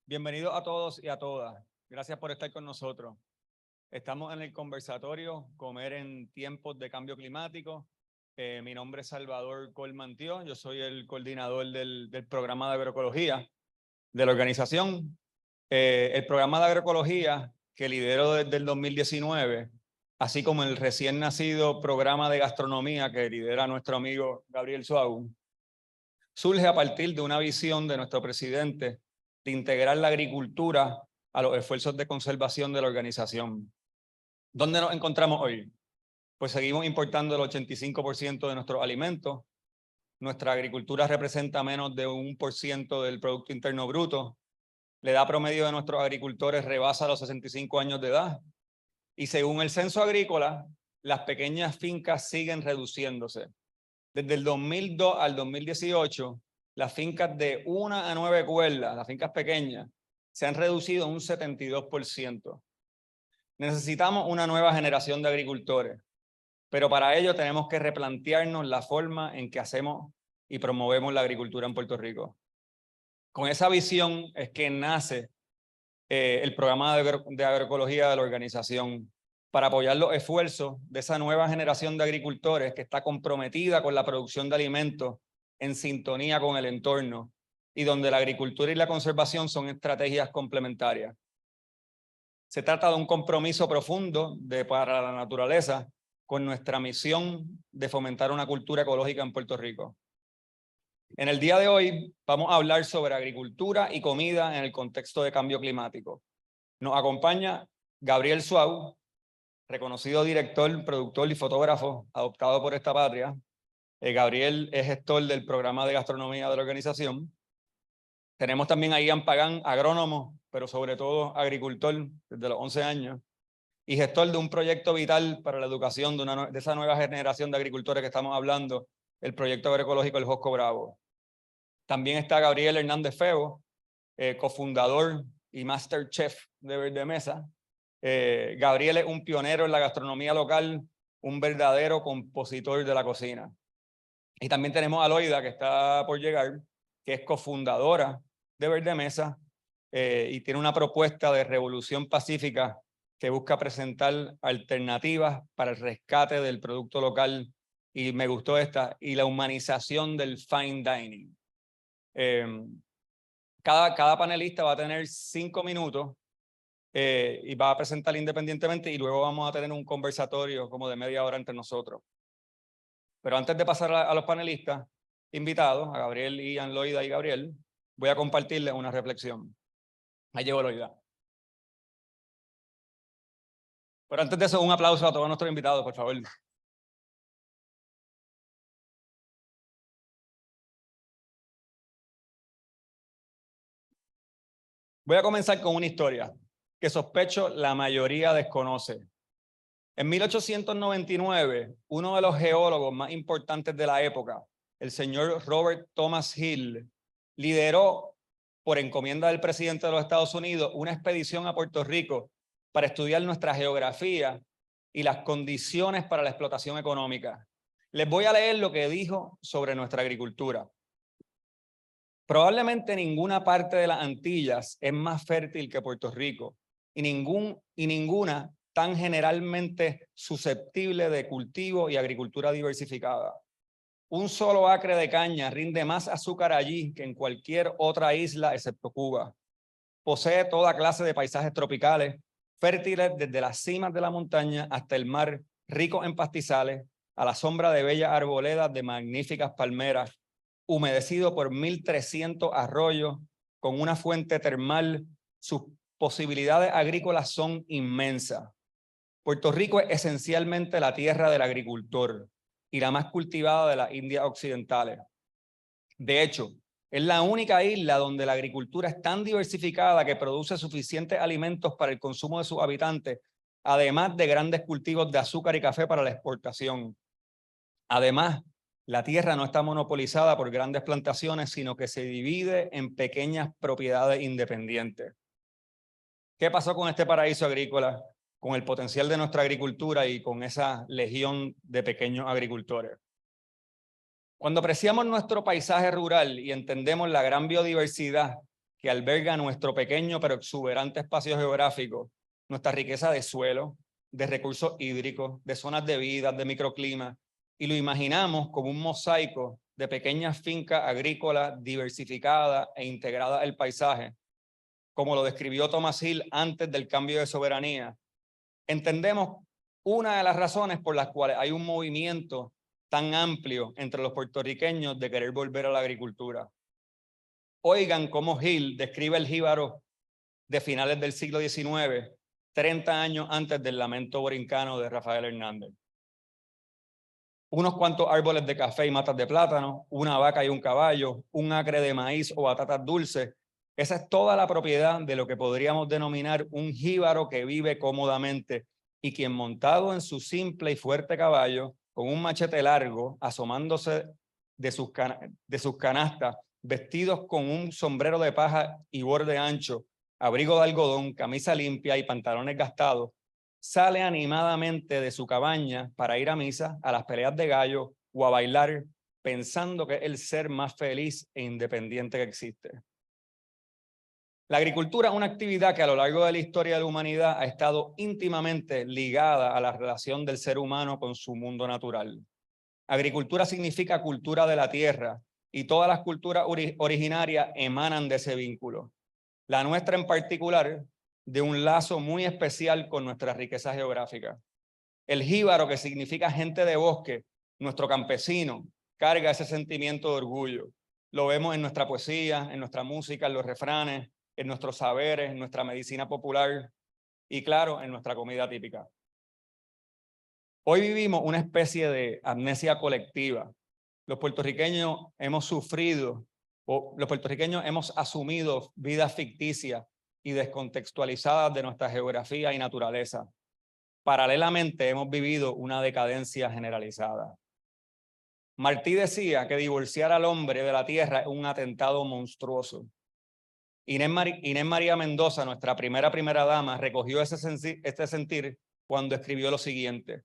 Bienvenidos a todos y a todas. Gracias por estar con nosotros. Estamos en el conversatorio Comer en tiempos de cambio climático. Mi nombre es Salvador Colman Tío. Yo soy el coordinador del programa de agroecología de la organización. El programa de agroecología que lidero desde el 2019, así como el recién nacido programa de gastronomía que lidera nuestro amigo Gabriel Suau, surge a partir de una visión de nuestro presidente de integrar la agricultura a los esfuerzos de conservación de la organización. ¿Dónde nos encontramos hoy? Pues seguimos importando el 85% de nuestros alimentos. Nuestra agricultura representa menos de 1% del Producto Interno Bruto. La edad promedio de nuestros agricultores rebasa los 65 años de edad. Y según el Censo Agrícola, las pequeñas fincas siguen reduciéndose. Desde el 2002 al 2018, las fincas de 1 a 9 cuerdas, las fincas pequeñas, se han reducido un 72%. Necesitamos una nueva generación de agricultores, pero para ello tenemos que replantearnos la forma en que hacemos y promovemos la agricultura en Puerto Rico. Con esa visión es que nace el programa de agroecología de la organización, para apoyar los esfuerzos de esa nueva generación de agricultores que está comprometida con la producción de alimentos en sintonía con el entorno y donde la agricultura y la conservación son estrategias complementarias. Se trata de un compromiso profundo para la naturaleza con nuestra misión de fomentar una cultura ecológica en Puerto Rico. En el día de hoy vamos a hablar sobre agricultura y comida en el contexto de cambio climático. Nos acompaña Gabriel Suau, reconocido director, productor y fotógrafo adoptado por esta patria. Gabriel es gestor del programa de gastronomía de la organización. Tenemos también a Ian Pagán, agrónomo, pero sobre todo agricultor desde los 11 años y gestor de un proyecto vital para la educación de esa nueva generación de agricultores que estamos hablando, el proyecto agroecológico El Josco Bravo. También está Gabriel Hernández Febo, cofundador y master chef de Verde Mesa. Gabriel es un pionero en la gastronomía local, un verdadero compositor de la cocina. Y también tenemos a Loida, que está por llegar, que es cofundadora de Verde Mesa y tiene una propuesta de revolución pacífica que busca presentar alternativas para el rescate del producto local, y me gustó esta, y la humanización del fine dining. Cada panelista va a tener 5 minutos y va a presentar independientemente, y luego vamos a tener un conversatorio como de media hora entre nosotros. Pero antes de pasar a los panelistas invitados, a Gabriel, Ian, Loida y Gabriel, voy a compartirles una reflexión. Ahí llegó Loida. Pero antes de eso, un aplauso a todos nuestros invitados, por favor. Voy a comenzar con una historia que sospecho la mayoría desconoce. En 1899, uno de los geólogos más importantes de la época, el señor Robert Thomas Hill, lideró, por encomienda del presidente de los Estados Unidos, una expedición a Puerto Rico para estudiar nuestra geografía y las condiciones para la explotación económica. Les voy a leer lo que dijo sobre nuestra agricultura. Probablemente ninguna parte de las Antillas es más fértil que Puerto Rico y ninguna tan generalmente susceptible de cultivo y agricultura diversificada. Un solo acre de caña rinde más azúcar allí que en cualquier otra isla excepto Cuba. Posee toda clase de paisajes tropicales, fértiles desde las cimas de la montaña hasta el mar, rico en pastizales, a la sombra de bellas arboledas de magníficas palmeras, humedecido por 1.300 arroyos, con una fuente termal. Sus posibilidades agrícolas son inmensas. Puerto Rico es esencialmente la tierra del agricultor y la más cultivada de las Indias Occidentales. De hecho, es la única isla donde la agricultura es tan diversificada que produce suficientes alimentos para el consumo de sus habitantes, además de grandes cultivos de azúcar y café para la exportación. Además, la tierra no está monopolizada por grandes plantaciones, sino que se divide en pequeñas propiedades independientes. ¿Qué pasó con este paraíso agrícola, con el potencial de nuestra agricultura y con esa legión de pequeños agricultores? Cuando apreciamos nuestro paisaje rural y entendemos la gran biodiversidad que alberga nuestro pequeño pero exuberante espacio geográfico, nuestra riqueza de suelo, de recursos hídricos, de zonas de vida, de microclima, y lo imaginamos como un mosaico de pequeñas fincas agrícolas diversificadas e integradas al paisaje, como lo describió Thomas Hill antes del cambio de soberanía. Entendemos una de las razones por las cuales hay un movimiento tan amplio entre los puertorriqueños de querer volver a la agricultura. Oigan cómo Hill describe el jíbaro de finales del siglo XIX, 30 años antes del lamento borincano de Rafael Hernández. Unos cuantos árboles de café y matas de plátano, una vaca y un caballo, un acre de maíz o batatas dulces. Esa es toda la propiedad de lo que podríamos denominar un jíbaro que vive cómodamente y quien montado en su simple y fuerte caballo, con un machete largo, asomándose de sus canastas, vestidos con un sombrero de paja y borde ancho, abrigo de algodón, camisa limpia y pantalones gastados, sale animadamente de su cabaña para ir a misa, a las peleas de gallo o a bailar, pensando que es el ser más feliz e independiente que existe. La agricultura es una actividad que a lo largo de la historia de la humanidad ha estado íntimamente ligada a la relación del ser humano con su mundo natural. Agricultura significa cultura de la tierra y todas las culturas originarias emanan de ese vínculo. La nuestra en particular, de un lazo muy especial con nuestra riqueza geográfica. El jíbaro, que significa gente de bosque, nuestro campesino, carga ese sentimiento de orgullo. Lo vemos en nuestra poesía, en nuestra música, en los refranes, en nuestros saberes, en nuestra medicina popular y, claro, en nuestra comida típica. Hoy vivimos una especie de amnesia colectiva. Los puertorriqueños hemos sufrido, o los puertorriqueños hemos asumido vidas ficticias y descontextualizadas de nuestra geografía y naturaleza. Paralelamente hemos vivido una decadencia generalizada. Martí decía que divorciar al hombre de la tierra es un atentado monstruoso. Inés María Mendoza, nuestra primera dama, recogió este sentir cuando escribió lo siguiente: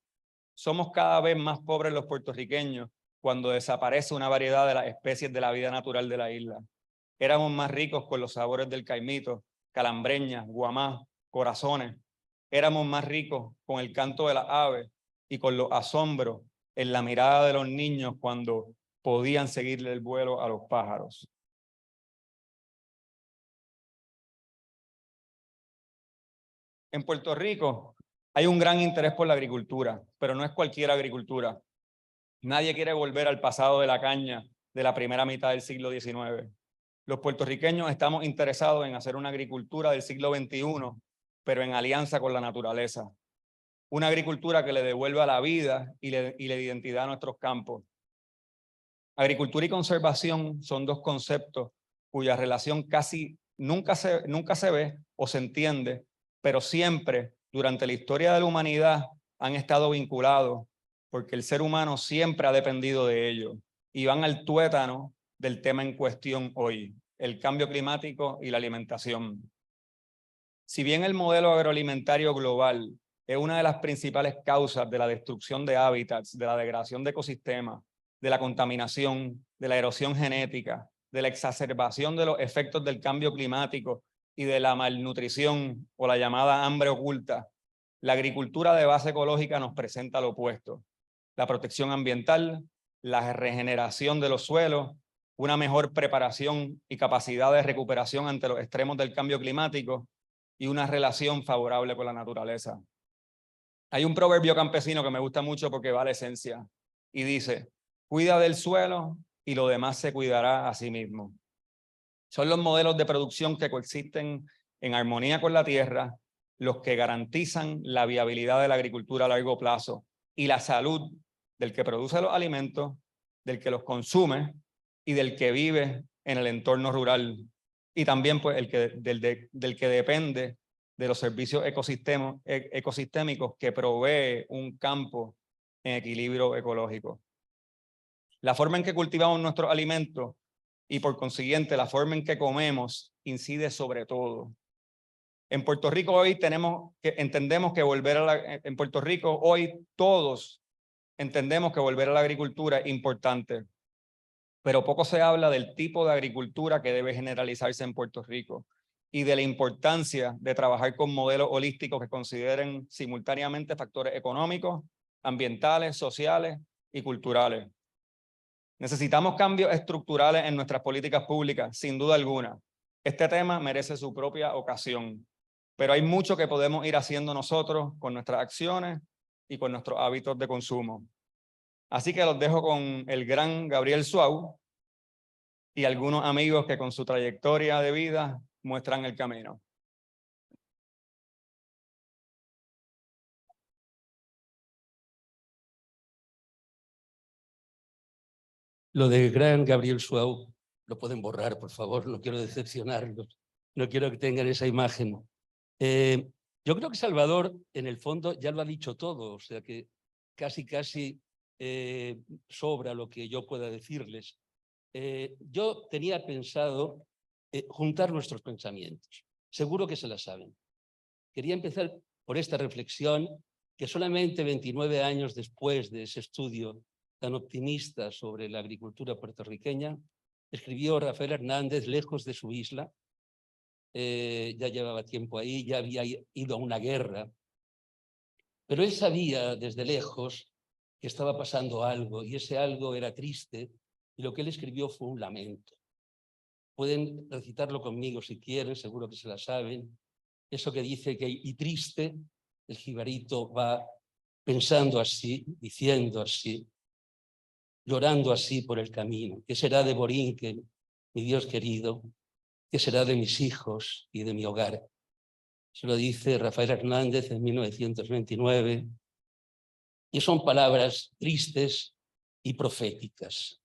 somos cada vez más pobres los puertorriqueños cuando desaparece una variedad de las especies de la vida natural de la isla. Éramos más ricos con los sabores del caimito, calambreñas, guamá, corazones. Éramos más ricos con el canto de las aves y con los asombros en la mirada de los niños cuando podían seguirle el vuelo a los pájaros. En Puerto Rico hay un gran interés por la agricultura, pero no es cualquier agricultura. Nadie quiere volver al pasado de la caña de la primera mitad del siglo XIX. Los puertorriqueños estamos interesados en hacer una agricultura del siglo XXI, pero en alianza con la naturaleza. Una agricultura que le devuelva la vida y la identidad a nuestros campos. Agricultura y conservación son dos conceptos cuya relación casi nunca se ve o se entiende, pero siempre durante la historia de la humanidad han estado vinculados porque el ser humano siempre ha dependido de ellos y van al tuétano del tema en cuestión hoy, el cambio climático y la alimentación. Si bien el modelo agroalimentario global es una de las principales causas de la destrucción de hábitats, de la degradación de ecosistemas, de la contaminación, de la erosión genética, de la exacerbación de los efectos del cambio climático y de la malnutrición o la llamada hambre oculta, la agricultura de base ecológica nos presenta lo opuesto: la protección ambiental, la regeneración de los suelos, una mejor preparación y capacidad de recuperación ante los extremos del cambio climático y una relación favorable con la naturaleza. Hay un proverbio campesino que me gusta mucho porque va a la esencia y dice: cuida del suelo y lo demás se cuidará a sí mismo. Son los modelos de producción que coexisten en armonía con la tierra los que garantizan la viabilidad de la agricultura a largo plazo y la salud del que produce los alimentos, del que los consume y del que vive en el entorno rural. Y también pues, del que depende de los servicios ecosistémicos que provee un campo en equilibrio ecológico. La forma en que cultivamos nuestros alimentos y por consiguiente la forma en que comemos incide sobre todo. En Puerto Rico hoy entendemos que en Puerto Rico hoy todos entendemos que volver a la agricultura es importante, pero poco se habla del tipo de agricultura que debe generalizarse en Puerto Rico y de la importancia de trabajar con modelos holísticos que consideren simultáneamente factores económicos, ambientales, sociales y culturales. Necesitamos cambios estructurales en nuestras políticas públicas, sin duda alguna. Este tema merece su propia ocasión, pero hay mucho que podemos ir haciendo nosotros con nuestras acciones y con nuestros hábitos de consumo. Así que los dejo con el gran Gabriel Suau y algunos amigos que con su trayectoria de vida muestran el camino. Lo de gran Gabriel Suau lo pueden borrar, por favor, no quiero decepcionarlos, no quiero que tengan esa imagen. Yo creo que Salvador, en el fondo, ya lo ha dicho todo, o sea que casi sobra lo que yo pueda decirles. Yo tenía pensado juntar nuestros pensamientos, seguro que se la saben. Quería empezar por esta reflexión que solamente 29 años después de ese estudio tan optimista sobre la agricultura puertorriqueña, escribió Rafael Hernández lejos de su isla. Ya llevaba tiempo ahí, ya había ido a una guerra, pero él sabía desde lejos que estaba pasando algo, y ese algo era triste, y lo que él escribió fue un lamento. Pueden recitarlo conmigo si quieren, seguro que se la saben. Eso que dice que, y triste, el jibarito va pensando así, diciendo así, llorando así por el camino. ¿Qué será de Borinquen, mi Dios querido? ¿Qué será de mis hijos y de mi hogar? Se lo dice Rafael Hernández en 1929. Y son palabras tristes y proféticas.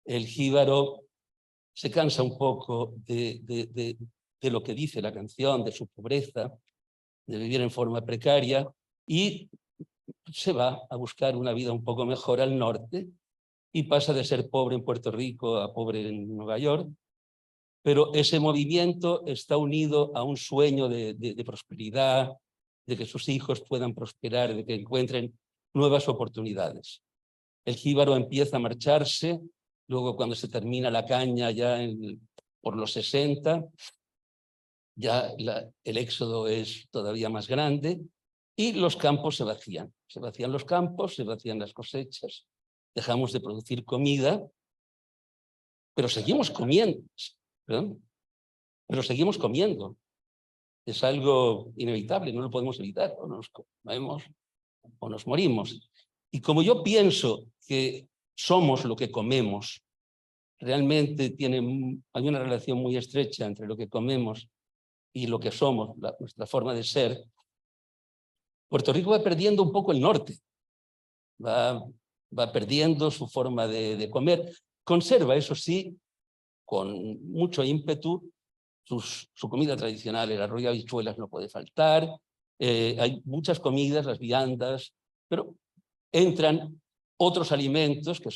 El jíbaro se cansa un poco de lo que dice la canción, de su pobreza, de vivir en forma precaria, y se va a buscar una vida un poco mejor al norte, y pasa de ser pobre en Puerto Rico a pobre en Nueva York, pero ese movimiento está unido a un sueño de prosperidad, de que sus hijos puedan prosperar, de que encuentren nuevas oportunidades. El jíbaro empieza a marcharse, luego cuando se termina la caña ya por los 60, ya el éxodo es todavía más grande, y los campos se vacían los campos, se vacían las cosechas, dejamos de producir comida, pero seguimos comiendo, ¿no? Pero seguimos comiendo. Es algo inevitable, no lo podemos evitar, o nos comemos o nos morimos. Y como yo pienso que somos lo que comemos, realmente hay una relación muy estrecha entre lo que comemos y lo que somos, nuestra forma de ser, Puerto Rico va perdiendo un poco el norte, va perdiendo su forma de comer. Conserva, eso sí, con mucho ímpetu, su comida tradicional. El arroz y habichuelas no puede faltar, hay muchas comidas, las viandas, pero entran otros alimentos que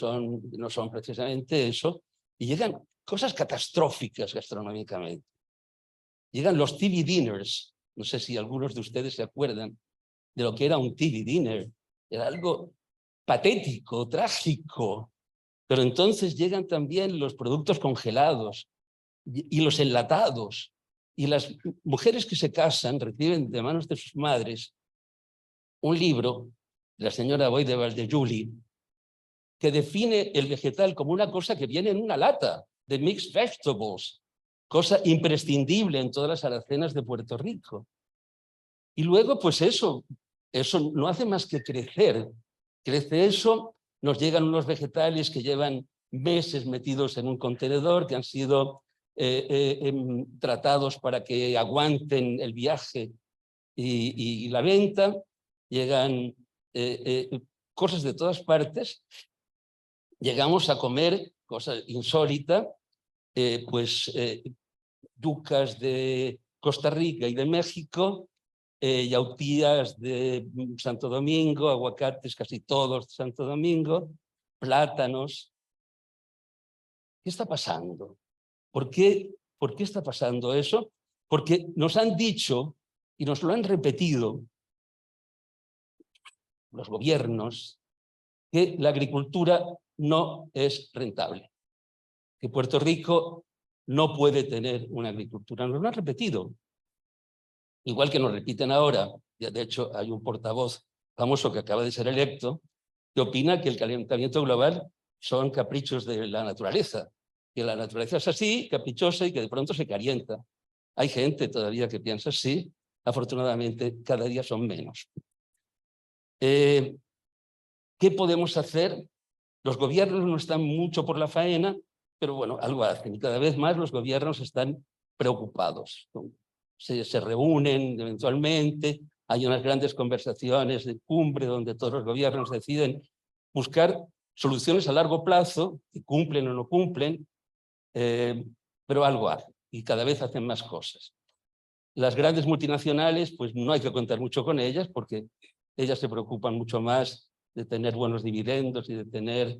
no son precisamente eso, y llegan cosas catastróficas gastronómicamente. Llegan los TV dinners. No sé si algunos de ustedes se acuerdan de lo que era un TV dinner. Era algo patético, trágico. Pero entonces llegan también los productos congelados y los enlatados. Y las mujeres que se casan reciben de manos de sus madres un libro de la señora Boy de Valdejuli que define el vegetal como una cosa que viene en una lata de mixed vegetables, cosa imprescindible en todas las alacenas de Puerto Rico. Y luego, pues eso no hace más que crecer. Crece eso, nos llegan unos vegetales que llevan meses metidos en un contenedor, que han sido tratados para que aguanten el viaje y la venta. Llegan cosas de todas partes. Llegamos a comer, cosa insólita, yucas de Costa Rica y de México, yautías de Santo Domingo, aguacates casi todos de Santo Domingo, plátanos. ¿Qué está pasando? ¿Por qué está pasando eso? Porque nos han dicho y nos lo han repetido los gobiernos que la agricultura no es rentable. que Puerto Rico no puede tener una agricultura. Nos lo han repetido. Igual que nos repiten ahora, ya de hecho hay un portavoz famoso que acaba de ser electo, que opina que el calentamiento global son caprichos de la naturaleza, que la naturaleza es así, caprichosa y que de pronto se calienta. Hay gente todavía que piensa así, afortunadamente cada día son menos. ¿Qué podemos hacer? Los gobiernos no están mucho por la faena, pero bueno, algo hacen y cada vez más los gobiernos están preocupados. Se reúnen eventualmente, hay unas grandes conversaciones de cumbre donde todos los gobiernos deciden buscar soluciones a largo plazo, que cumplen o no cumplen, pero algo hacen y cada vez hacen más cosas. Las grandes multinacionales, pues no hay que contar mucho con ellas porque ellas se preocupan mucho más de tener buenos dividendos y de tener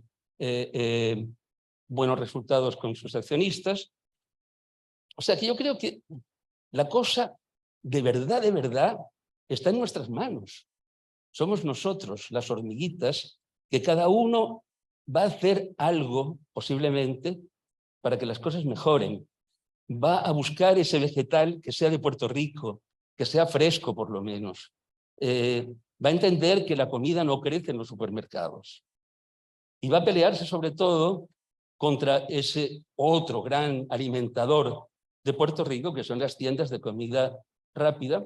buenos resultados con sus accionistas. O sea que yo creo que la cosa de verdad, está en nuestras manos. Somos nosotros, las hormiguitas, que cada uno va a hacer algo, posiblemente, para que las cosas mejoren. Va a buscar ese vegetal que sea de Puerto Rico, que sea fresco por lo menos. Va a entender que la comida no crece en los supermercados. Y va a pelearse sobre todo contra ese otro gran alimentador de Puerto Rico, que son las tiendas de comida rápida.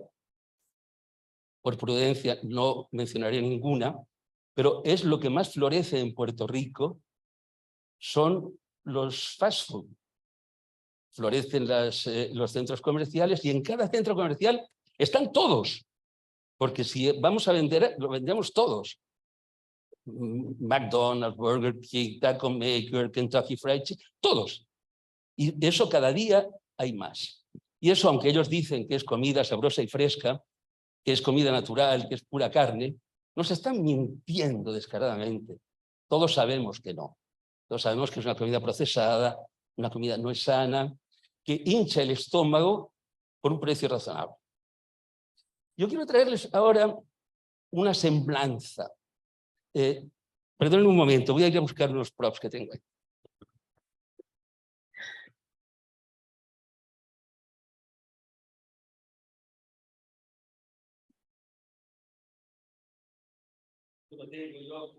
Por prudencia no mencionaré ninguna, pero es lo que más florece en Puerto Rico, son los fast food. Florecen los centros comerciales y en cada centro comercial están todos, porque si vamos a vender, lo vendemos todos. McDonald's, Burger King, Taco Maker, Kentucky Fried Chicken, todos. Y eso cada día hay más. Y eso, aunque ellos dicen que es comida sabrosa y fresca, que es comida natural, que es pura carne, nos están mintiendo descaradamente. Todos sabemos que no. Todos sabemos que es una comida procesada, una comida no es sana, que hincha el estómago por un precio razonable. Yo quiero traerles ahora una semblanza. Perdonen un momento, voy a ir a buscar unos props que tengo ahí. Lo tengo yo,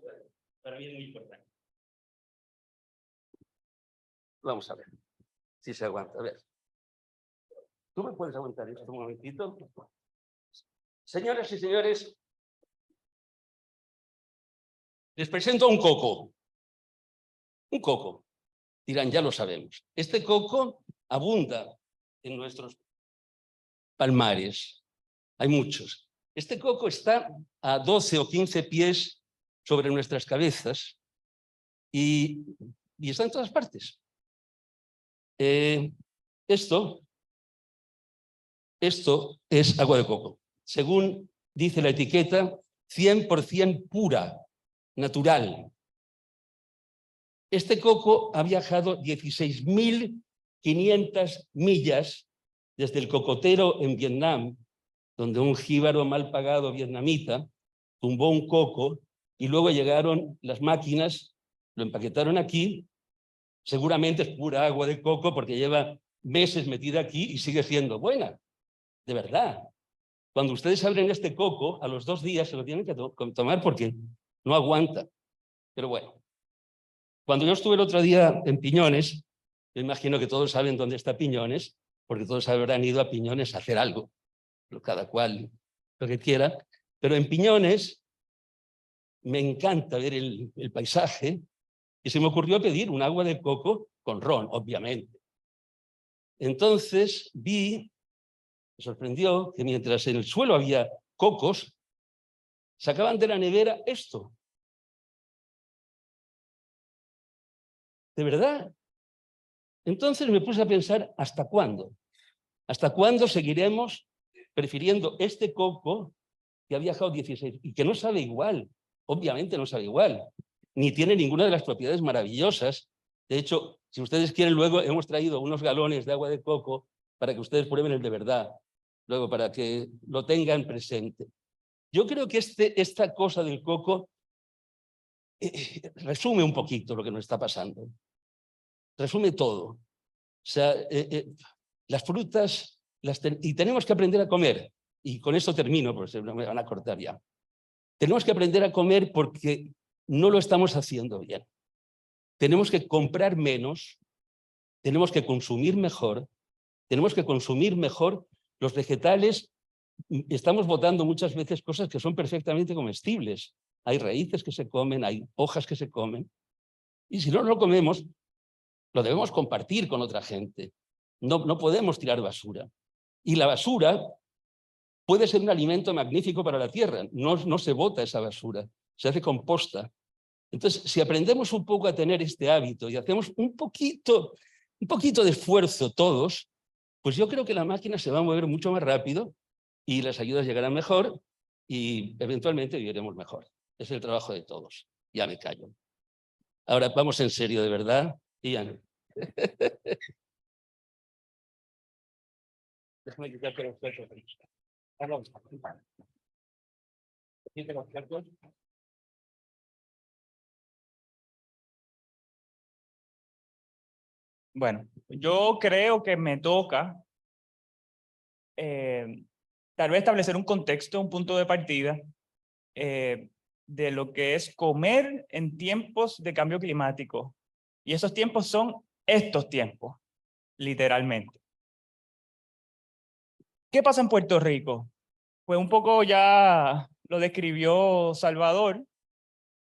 para mí es muy importante. Vamos a ver si se aguanta. A ver. ¿Tú me puedes aguantar esto un momentito? Señoras y señores, les presento un coco. Un coco. Dirán, ya lo sabemos. Este coco abunda en nuestros palmares. Hay muchos. Este coco está a 12 o 15 pies sobre nuestras cabezas y está en todas partes. Esto es agua de coco. Según dice la etiqueta, 100% pura, natural. Este coco ha viajado 16.500 millas desde el cocotero en Vietnam, donde un jíbaro mal pagado vietnamita tumbó un coco y luego llegaron las máquinas, lo empaquetaron aquí. Seguramente es pura agua de coco porque lleva meses metida aquí y sigue siendo buena. De verdad. Cuando ustedes abren este coco, a los 2 días se lo tienen que tomar porque no aguanta. Pero bueno. Cuando yo estuve el otro día en Piñones, yo imagino que todos saben dónde está Piñones, porque todos habrán ido a Piñones a hacer algo, cada cual lo que quiera, pero en Piñones me encanta ver el paisaje y se me ocurrió pedir un agua de coco con ron, obviamente. Entonces me sorprendió que mientras en el suelo había cocos, sacaban de la nevera esto. ¿De verdad? Entonces me puse a pensar, ¿hasta cuándo? ¿Hasta cuándo seguiremos prefiriendo este coco que ha viajado 16 y que no sabe igual? Obviamente no sabe igual, ni tiene ninguna de las propiedades maravillosas. De hecho, si ustedes quieren, luego hemos traído unos galones de agua de coco para que ustedes prueben el de verdad, luego para que lo tengan presente. Yo creo que esta cosa del coco resume un poquito lo que nos está pasando. resume todo. O sea, las frutas, y tenemos que aprender a comer. Y con esto termino, porque no me van a cortar ya. Tenemos que aprender a comer porque no lo estamos haciendo bien. Tenemos que comprar menos, tenemos que consumir mejor, los vegetales. Estamos botando muchas veces cosas que son perfectamente comestibles. Hay raíces que se comen, hay hojas que se comen. Y si no lo comemos, lo debemos compartir con otra gente. No podemos tirar basura. Y la basura puede ser un alimento magnífico para la tierra. No se bota esa basura, se hace composta. Entonces, si aprendemos un poco a tener este hábito y hacemos un poquito de esfuerzo todos, pues yo creo que la máquina se va a mover mucho más rápido y las ayudas llegarán mejor y eventualmente viviremos mejor. Es el trabajo de todos. Ya me callo. Ahora vamos en serio, de verdad. Ian. Déjame quitar los cercos. Bueno, yo creo que me toca tal vez establecer un contexto, un punto de partida de lo que es comer en tiempos de cambio climático. Y esos tiempos son estos tiempos, literalmente. ¿Qué pasa en Puerto Rico? Pues un poco ya lo describió Salvador.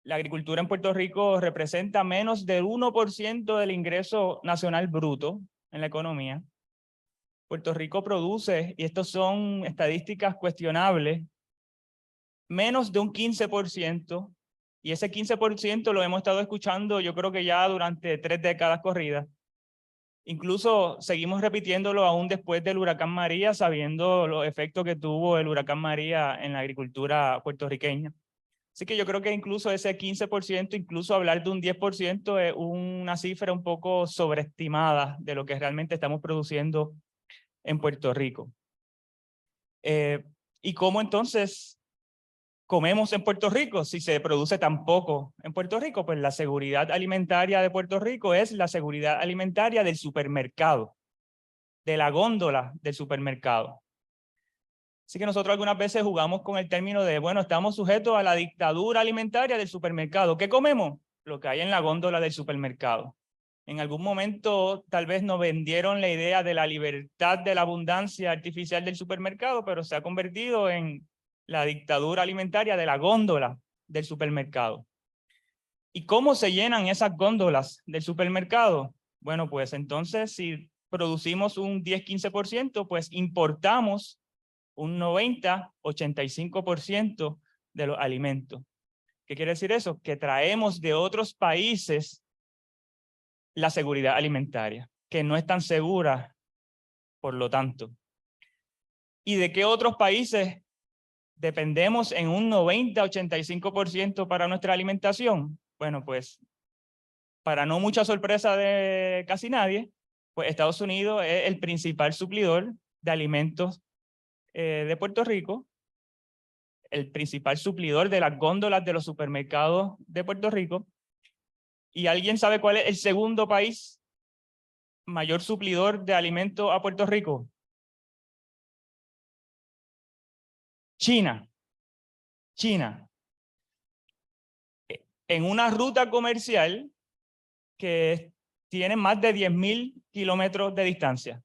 La agricultura en Puerto Rico representa menos del 1% del ingreso nacional bruto en la economía. Puerto Rico produce, y estas son estadísticas cuestionables, menos de un 15%, y ese 15% lo hemos estado escuchando yo creo que ya durante 3 décadas corridas. Incluso seguimos repitiéndolo aún después del huracán María, sabiendo los efectos que tuvo el huracán María en la agricultura puertorriqueña. Así que yo creo que incluso ese 15%, incluso hablar de un 10% es una cifra un poco sobreestimada de lo que realmente estamos produciendo en Puerto Rico. ¿Y cómo entonces comemos en Puerto Rico si se produce tan poco en Puerto Rico? Pues la seguridad alimentaria de Puerto Rico es la seguridad alimentaria del supermercado, de la góndola del supermercado. Así que nosotros algunas veces jugamos con el término de, bueno, estamos sujetos a la dictadura alimentaria del supermercado. ¿Qué comemos? Lo que hay en la góndola del supermercado. En algún momento tal vez nos vendieron la idea de la libertad de la abundancia artificial del supermercado, pero se ha convertido en la dictadura alimentaria de la góndola del supermercado. ¿Y cómo se llenan esas góndolas del supermercado? Bueno, pues entonces si producimos un 10-15%, pues importamos un 90-85% de los alimentos. ¿Qué quiere decir eso? Que traemos de otros países la seguridad alimentaria, que no es tan segura, por lo tanto. ¿Y de qué otros países dependemos en un 90-85% para nuestra alimentación? Bueno, pues, para no mucha sorpresa de casi nadie, pues Estados Unidos es el principal suplidor de alimentos de Puerto Rico, el principal suplidor de las góndolas de los supermercados de Puerto Rico. ¿Y alguien sabe cuál es el segundo país mayor suplidor de alimentos a Puerto Rico? China. China. En una ruta comercial que tiene más de 10.000 kilómetros de distancia.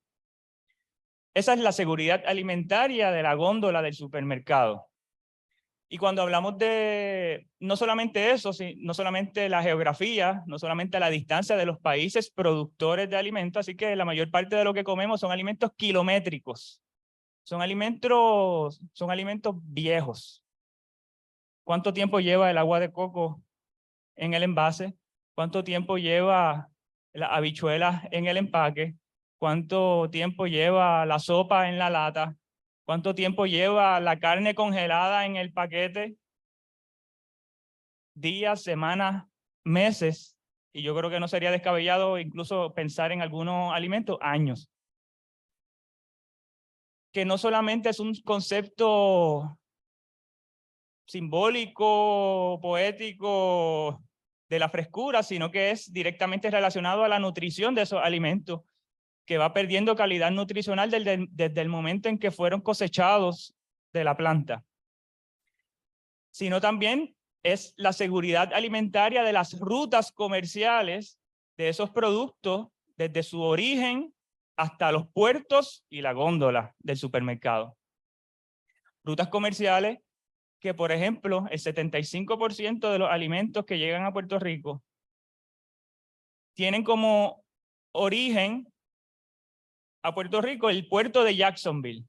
Esa es la seguridad alimentaria de la góndola del supermercado. Y cuando hablamos de no solamente eso, no solamente la geografía, no solamente la distancia de los países productores de alimentos, así que la mayor parte de lo que comemos son alimentos kilométricos. Son alimentos viejos. ¿Cuánto tiempo lleva el agua de coco en el envase? ¿Cuánto tiempo lleva las habichuelas en el empaque? ¿Cuánto tiempo lleva la sopa en la lata? ¿Cuánto tiempo lleva la carne congelada en el paquete? Días, semanas, meses. Y yo creo que no sería descabellado incluso pensar en algunos alimentos, años. Que no solamente es un concepto simbólico, poético, de la frescura, sino que es directamente relacionado a la nutrición de esos alimentos, que va perdiendo calidad nutricional desde el momento en que fueron cosechados de la planta. Sino también es la seguridad alimentaria de las rutas comerciales de esos productos desde su origen hasta los puertos y la góndola del supermercado. Rutas comerciales que, por ejemplo, el 75% de los alimentos que llegan a Puerto Rico tienen como origen a Puerto Rico el puerto de Jacksonville.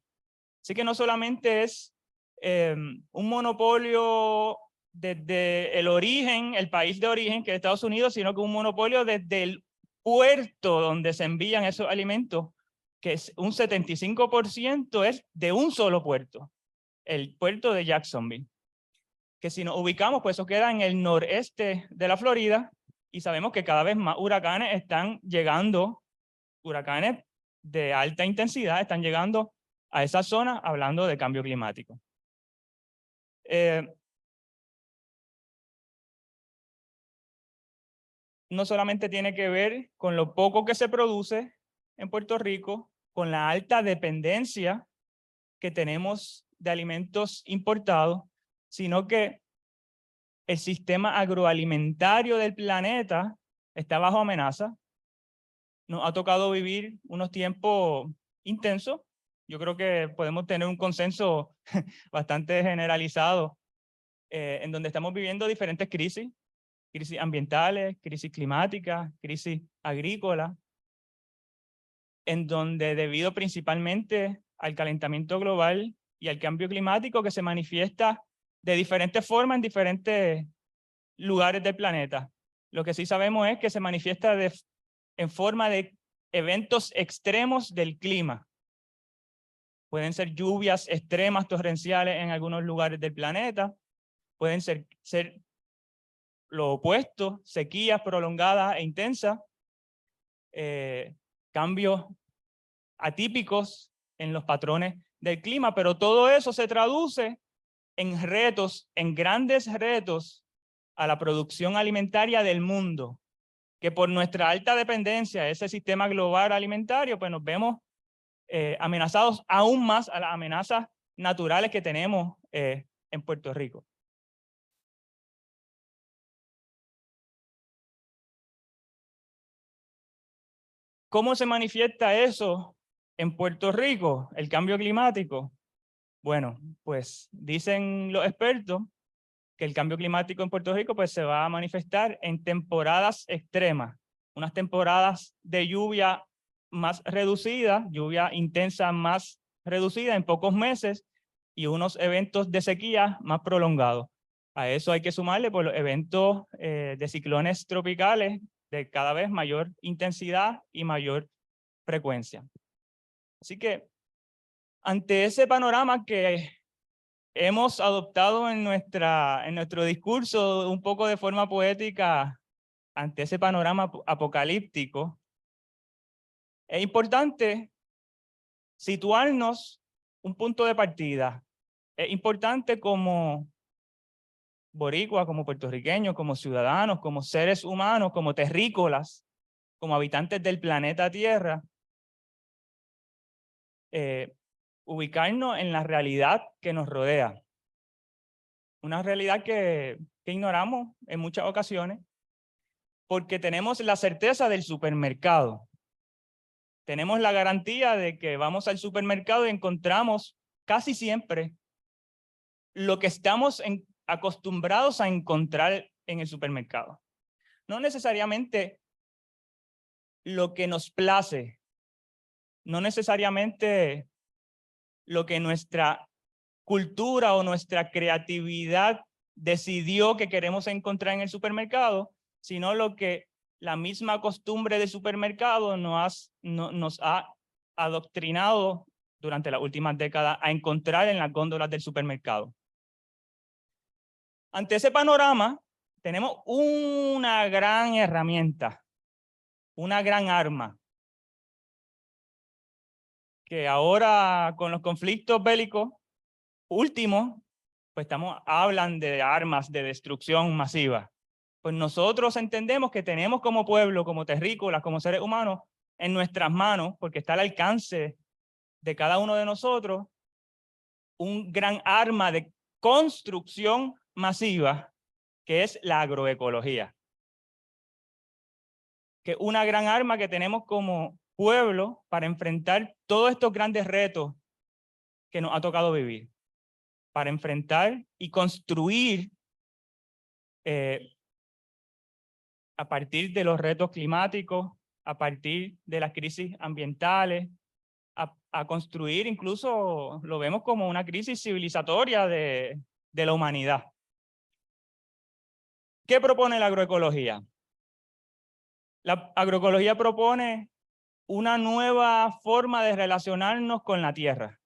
Así que no solamente es un monopolio desde el origen, el país de origen, que es Estados Unidos, sino que un monopolio desde el puerto donde se envían esos alimentos, que es un 75% es de un solo puerto, el puerto de Jacksonville. Que si nos ubicamos, pues eso queda en el noreste de la Florida, y sabemos que cada vez más huracanes están llegando, huracanes de alta intensidad están llegando a esa zona, hablando de cambio climático. No solamente tiene que ver con lo poco que se produce en Puerto Rico, con la alta dependencia que tenemos de alimentos importados, sino que el sistema agroalimentario del planeta está bajo amenaza. Nos ha tocado vivir unos tiempos intensos. Yo creo que podemos tener un consenso bastante generalizado en donde estamos viviendo diferentes crisis ambientales, crisis climáticas, crisis agrícolas, en donde debido principalmente al calentamiento global y al cambio climático que se manifiesta de diferentes formas en diferentes lugares del planeta. Lo que sí sabemos es que se manifiesta en forma de eventos extremos del clima. Pueden ser lluvias extremas torrenciales en algunos lugares del planeta, pueden ser lo opuesto, sequías prolongadas e intensas, cambios atípicos en los patrones del clima, pero todo eso se traduce en retos, en grandes retos a la producción alimentaria del mundo, que por nuestra alta dependencia de ese sistema global alimentario, pues nos vemos amenazados aún más a las amenazas naturales que tenemos en Puerto Rico. ¿Cómo se manifiesta eso en Puerto Rico, el cambio climático? Bueno, pues dicen los expertos que el cambio climático en Puerto Rico pues, se va a manifestar en temporadas extremas, unas temporadas de lluvia más reducida, lluvia intensa más reducida en pocos meses y unos eventos de sequía más prolongados. A eso hay que sumarle por los eventos de ciclones tropicales de cada vez mayor intensidad y mayor frecuencia. Así que ante ese panorama que hemos adoptado en nuestro discurso un poco de forma poética, ante ese panorama apocalíptico, es importante situarnos un punto de partida. Es importante como boricuas, como puertorriqueños, como ciudadanos, como seres humanos, como terrícolas, como habitantes del planeta Tierra, ubicarnos en la realidad que nos rodea. Una realidad que ignoramos en muchas ocasiones porque tenemos la certeza del supermercado. Tenemos la garantía de que vamos al supermercado y encontramos casi siempre lo que estamos acostumbrados a encontrar en el supermercado. No necesariamente lo que nos place, no necesariamente lo que nuestra cultura o nuestra creatividad decidió que queremos encontrar en el supermercado, sino lo que la misma costumbre de supermercado nos ha adoctrinado durante las últimas décadas a encontrar en las góndolas del supermercado. Ante ese panorama, tenemos una gran herramienta, una gran arma, que ahora con los conflictos bélicos últimos, pues hablan de armas de destrucción masiva. pues nosotros entendemos que tenemos como pueblo, como terrícolas, como seres humanos, en nuestras manos, porque está al alcance de cada uno de nosotros, un gran arma de construcción masiva, que es la agroecología. Que es una gran arma que tenemos como pueblo para enfrentar todos estos grandes retos que nos ha tocado vivir, para enfrentar y construir a partir de los retos climáticos, a partir de las crisis ambientales, a construir, incluso lo vemos como una crisis civilizatoria de la humanidad. ¿Qué propone la agroecología? La agroecología propone una nueva forma de relacionarnos con la tierra,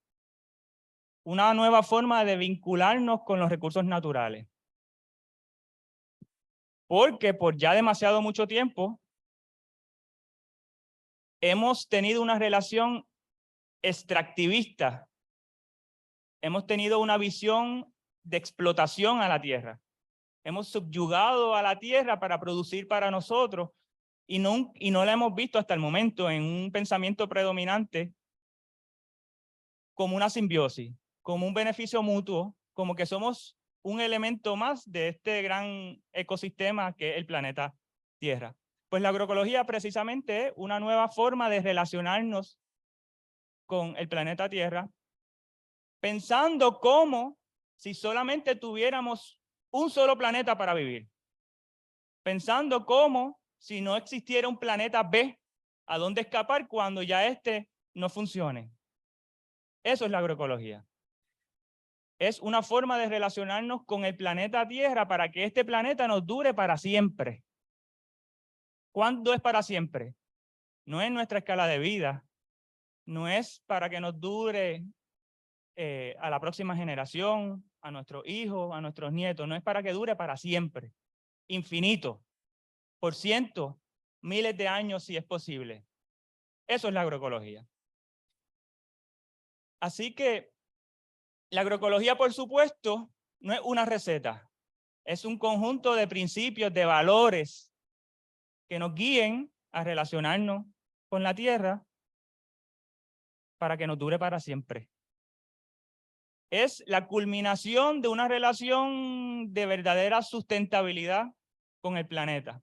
una nueva forma de vincularnos con los recursos naturales. Porque por ya demasiado mucho tiempo hemos tenido una relación extractivista, hemos tenido una visión de explotación a la tierra. Hemos subyugado a la tierra para producir para nosotros y no la hemos visto hasta el momento en un pensamiento predominante como una simbiosis, como un beneficio mutuo, como que somos un elemento más de este gran ecosistema que es el planeta Tierra. Pues la agroecología precisamente es una nueva forma de relacionarnos con el planeta Tierra, pensando como si solamente tuviéramos un solo planeta para vivir. Pensando como si no existiera un planeta B a dónde escapar cuando ya este no funcione. Eso es la agroecología. Es una forma de relacionarnos con el planeta Tierra para que este planeta nos dure para siempre. ¿Cuándo es para siempre? No es nuestra escala de vida, no es para que nos dure a la próxima generación, a nuestros hijos, a nuestros nietos, no es para que dure para siempre, infinito, por cientos, miles de años si es posible. Eso es la agroecología. Así que la agroecología, por supuesto, no es una receta, es un conjunto de principios, de valores que nos guíen a relacionarnos con la tierra para que nos dure para siempre. Es la culminación de una relación de verdadera sustentabilidad con el planeta.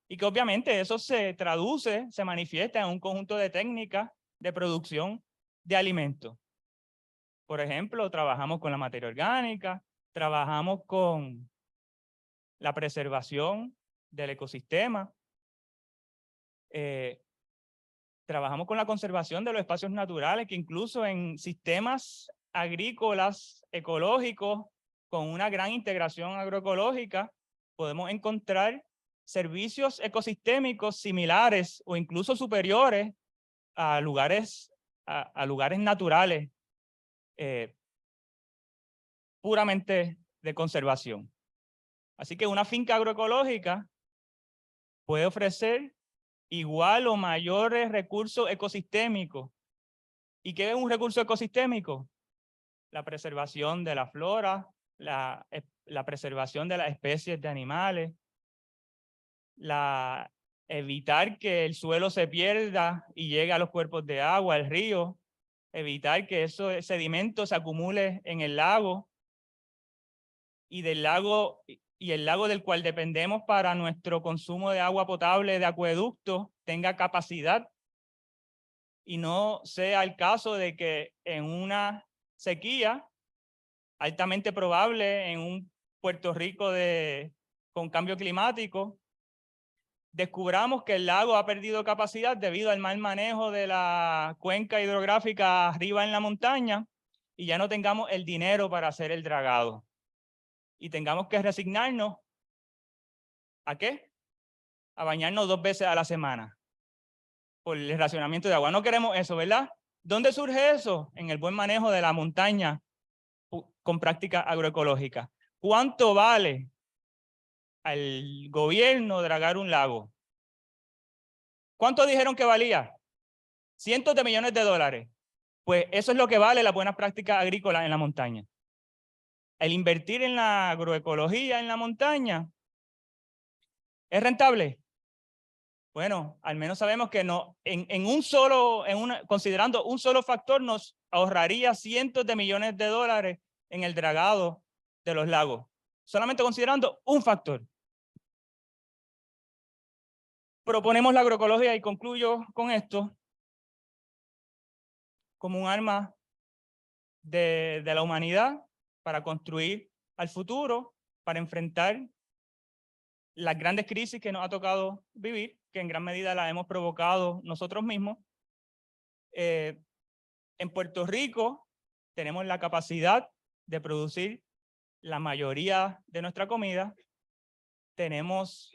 Y que obviamente eso se traduce, se manifiesta en un conjunto de técnicas de producción de alimentos. Por ejemplo, trabajamos con la materia orgánica, trabajamos con la preservación del ecosistema, trabajamos con la conservación de los espacios naturales, que incluso en sistemas agrícolas ecológicos, con una gran integración agroecológica, podemos encontrar servicios ecosistémicos similares o incluso superiores a lugares naturales puramente de conservación. Así que una finca agroecológica puede ofrecer igual o mayores recursos ecosistémicos. ¿Y qué es un recurso ecosistémico? La preservación de la flora, la preservación de las especies de animales, evitar que el suelo se pierda y llegue a los cuerpos de agua, al río, evitar que ese sedimento se acumule en el lago y el lago del cual dependemos para nuestro consumo de agua potable de acueducto tenga capacidad y no sea el caso de que en una sequía altamente probable en un Puerto Rico con cambio climático, descubramos que el lago ha perdido capacidad debido al mal manejo de la cuenca hidrográfica arriba en la montaña y ya no tengamos el dinero para hacer el dragado. Y tengamos que resignarnos ¿a qué? A bañarnos 2 veces a la semana por el racionamiento de agua. No queremos eso, ¿verdad? ¿Dónde surge eso? En el buen manejo de la montaña con práctica agroecológica. ¿Cuánto vale al gobierno dragar un lago? ¿Cuánto dijeron que valía? Cientos de millones de dólares. Pues eso es lo que vale la buena práctica agrícola en la montaña. El invertir en la agroecología en la montaña ¿Es rentable? Bueno, al menos sabemos que no, considerando un solo factor, nos ahorraría cientos de millones de dólares en el dragado de los lagos, solamente considerando un factor. Proponemos la agroecología, y concluyo con esto, como un arma de la humanidad para construir al futuro, para enfrentar las grandes crisis que nos ha tocado vivir, que en gran medida las hemos provocado nosotros mismos. En Puerto Rico tenemos la capacidad de producir la mayoría de nuestra comida. Tenemos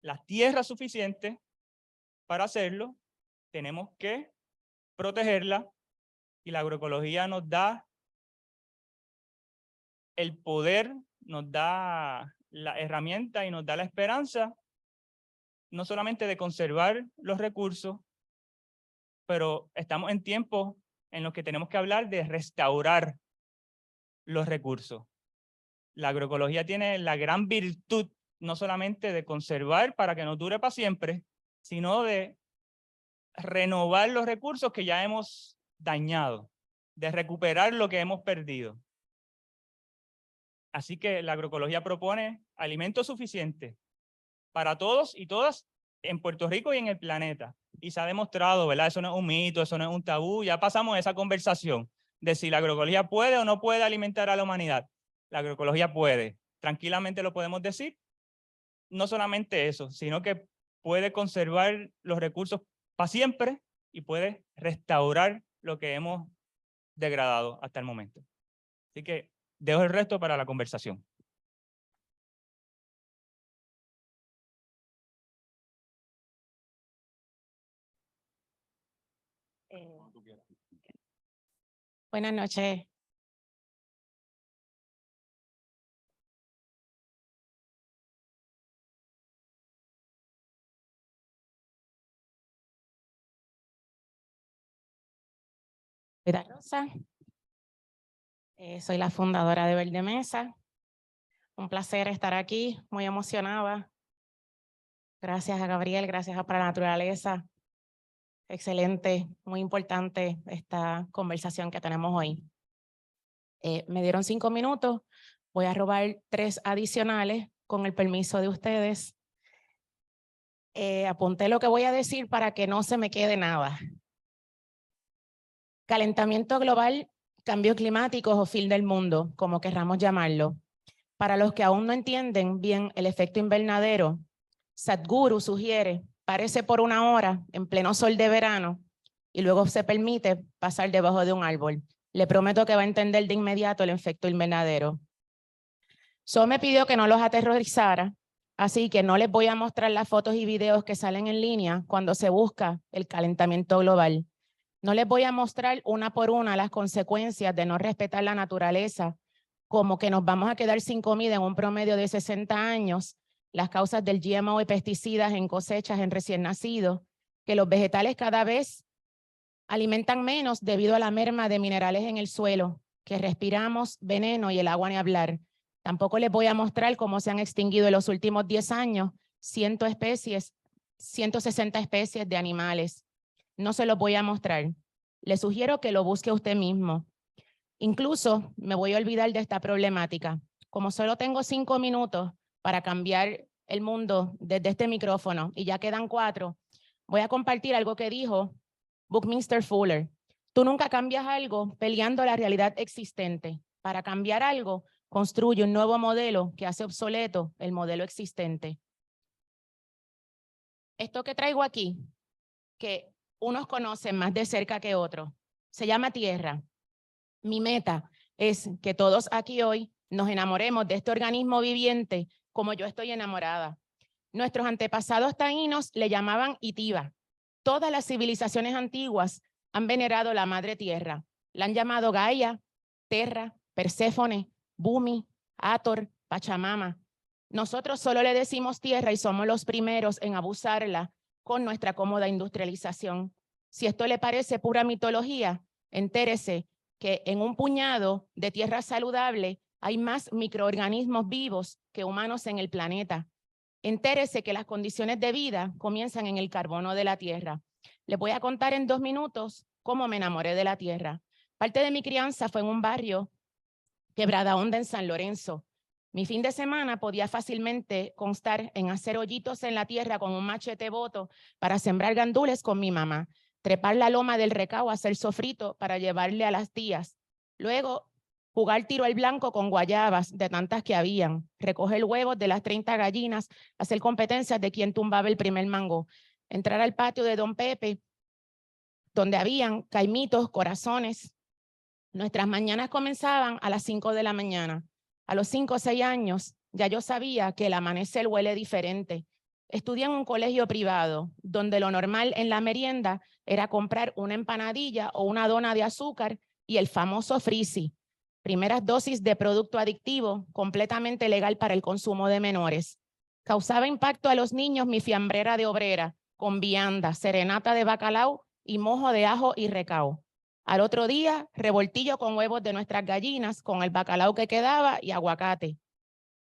las tierras suficientes para hacerlo. Tenemos que protegerla, y la agroecología nos da el poder, nos da la herramienta y nos da la esperanza, no solamente de conservar los recursos, pero estamos en tiempos en los que tenemos que hablar de restaurar los recursos. La agroecología tiene la gran virtud no solamente de conservar para que nos dure para siempre, sino de renovar los recursos que ya hemos dañado, de recuperar lo que hemos perdido. Así que la agroecología propone alimentos suficientes para todos y todas en Puerto Rico y en el planeta. Y se ha demostrado, ¿verdad? Eso no es un mito, eso no es un tabú. Ya pasamos esa conversación de si la agroecología puede o no puede alimentar a la humanidad. La agroecología puede. Tranquilamente lo podemos decir. No solamente eso, sino que puede conservar los recursos para siempre y puede restaurar lo que hemos degradado hasta el momento. Así que dejo el resto para la conversación. Buenas noches. Soy Da Rosa. Soy la fundadora de Verde Mesa. Un placer estar aquí, muy emocionada. Gracias a Gabriel, gracias a Para la Naturaleza. Excelente, muy importante esta conversación que tenemos hoy. Me dieron 5 minutos, voy a robar 3 adicionales con el permiso de ustedes. Apunté lo que voy a decir para que no se me quede nada. Calentamiento global, cambio climático o fin del mundo, como querramos llamarlo. Para los que aún no entienden bien el efecto invernadero, Sadhguru sugiere párese por 1 hora en pleno sol de verano y luego se permite pasar debajo de un árbol. Le prometo que va a entender de inmediato el efecto invernadero. So me pidió que no los aterrorizara, así que no les voy a mostrar las fotos y videos que salen en línea cuando se busca el calentamiento global. No les voy a mostrar una por una las consecuencias de no respetar la naturaleza, como que nos vamos a quedar sin comida en un promedio de 60 años, las causas del GMO y pesticidas en cosechas en recién nacidos, que los vegetales cada vez alimentan menos debido a la merma de minerales en el suelo, que respiramos veneno y el agua ni hablar. Tampoco les voy a mostrar cómo se han extinguido en los últimos 10 años 160 especies de animales. No se los voy a mostrar. Le sugiero que lo busque usted mismo. Incluso me voy a olvidar de esta problemática. Como solo tengo 5 minutos para cambiar el mundo desde este micrófono y ya quedan 4, voy a compartir algo que dijo Buckminster Fuller. Tú nunca cambias algo peleando la realidad existente. Para cambiar algo, construye un nuevo modelo que hace obsoleto el modelo existente. Esto que traigo aquí, que unos conocen más de cerca que otros, se llama tierra. Mi meta es que todos aquí hoy nos enamoremos de este organismo viviente como yo estoy enamorada. Nuestros antepasados taínos le llamaban Itiva. Todas las civilizaciones antiguas han venerado la madre tierra. La han llamado Gaia, Terra, Perséfone, Bumi, Hathor, Pachamama. Nosotros solo le decimos tierra y somos los primeros en abusarla con nuestra cómoda industrialización. Si esto le parece pura mitología, entérese que en un puñado de tierra saludable hay más microorganismos vivos que humanos en el planeta. Entérese que las condiciones de vida comienzan en el carbono de la tierra. Les voy a contar en 2 minutos cómo me enamoré de la tierra. Parte de mi crianza fue en un barrio, Quebrada Honda, en San Lorenzo. Mi fin de semana podía fácilmente constar en hacer hoyitos en la tierra con un machete boto para sembrar gandules con mi mamá, trepar la loma del Recao a hacer sofrito para llevarle a las tías. Luego, jugar tiro al blanco con guayabas de tantas que habían, recoger huevos de las 30 gallinas, hacer competencias de quién tumbaba el primer mango, entrar al patio de Don Pepe, donde habían caimitos, corazones. Nuestras mañanas comenzaban a las 5 de la mañana. A los 5 o 6 años ya yo sabía que el amanecer huele diferente. Estudié en un colegio privado, donde lo normal en la merienda era comprar una empanadilla o una dona de azúcar y el famoso Frisi, primeras dosis de producto adictivo completamente legal para el consumo de menores. Causaba impacto a los niños mi fiambrera de obrera, con vianda, serenata de bacalao y mojo de ajo y recao. Al otro día, revoltillo con huevos de nuestras gallinas, con el bacalao que quedaba y aguacate.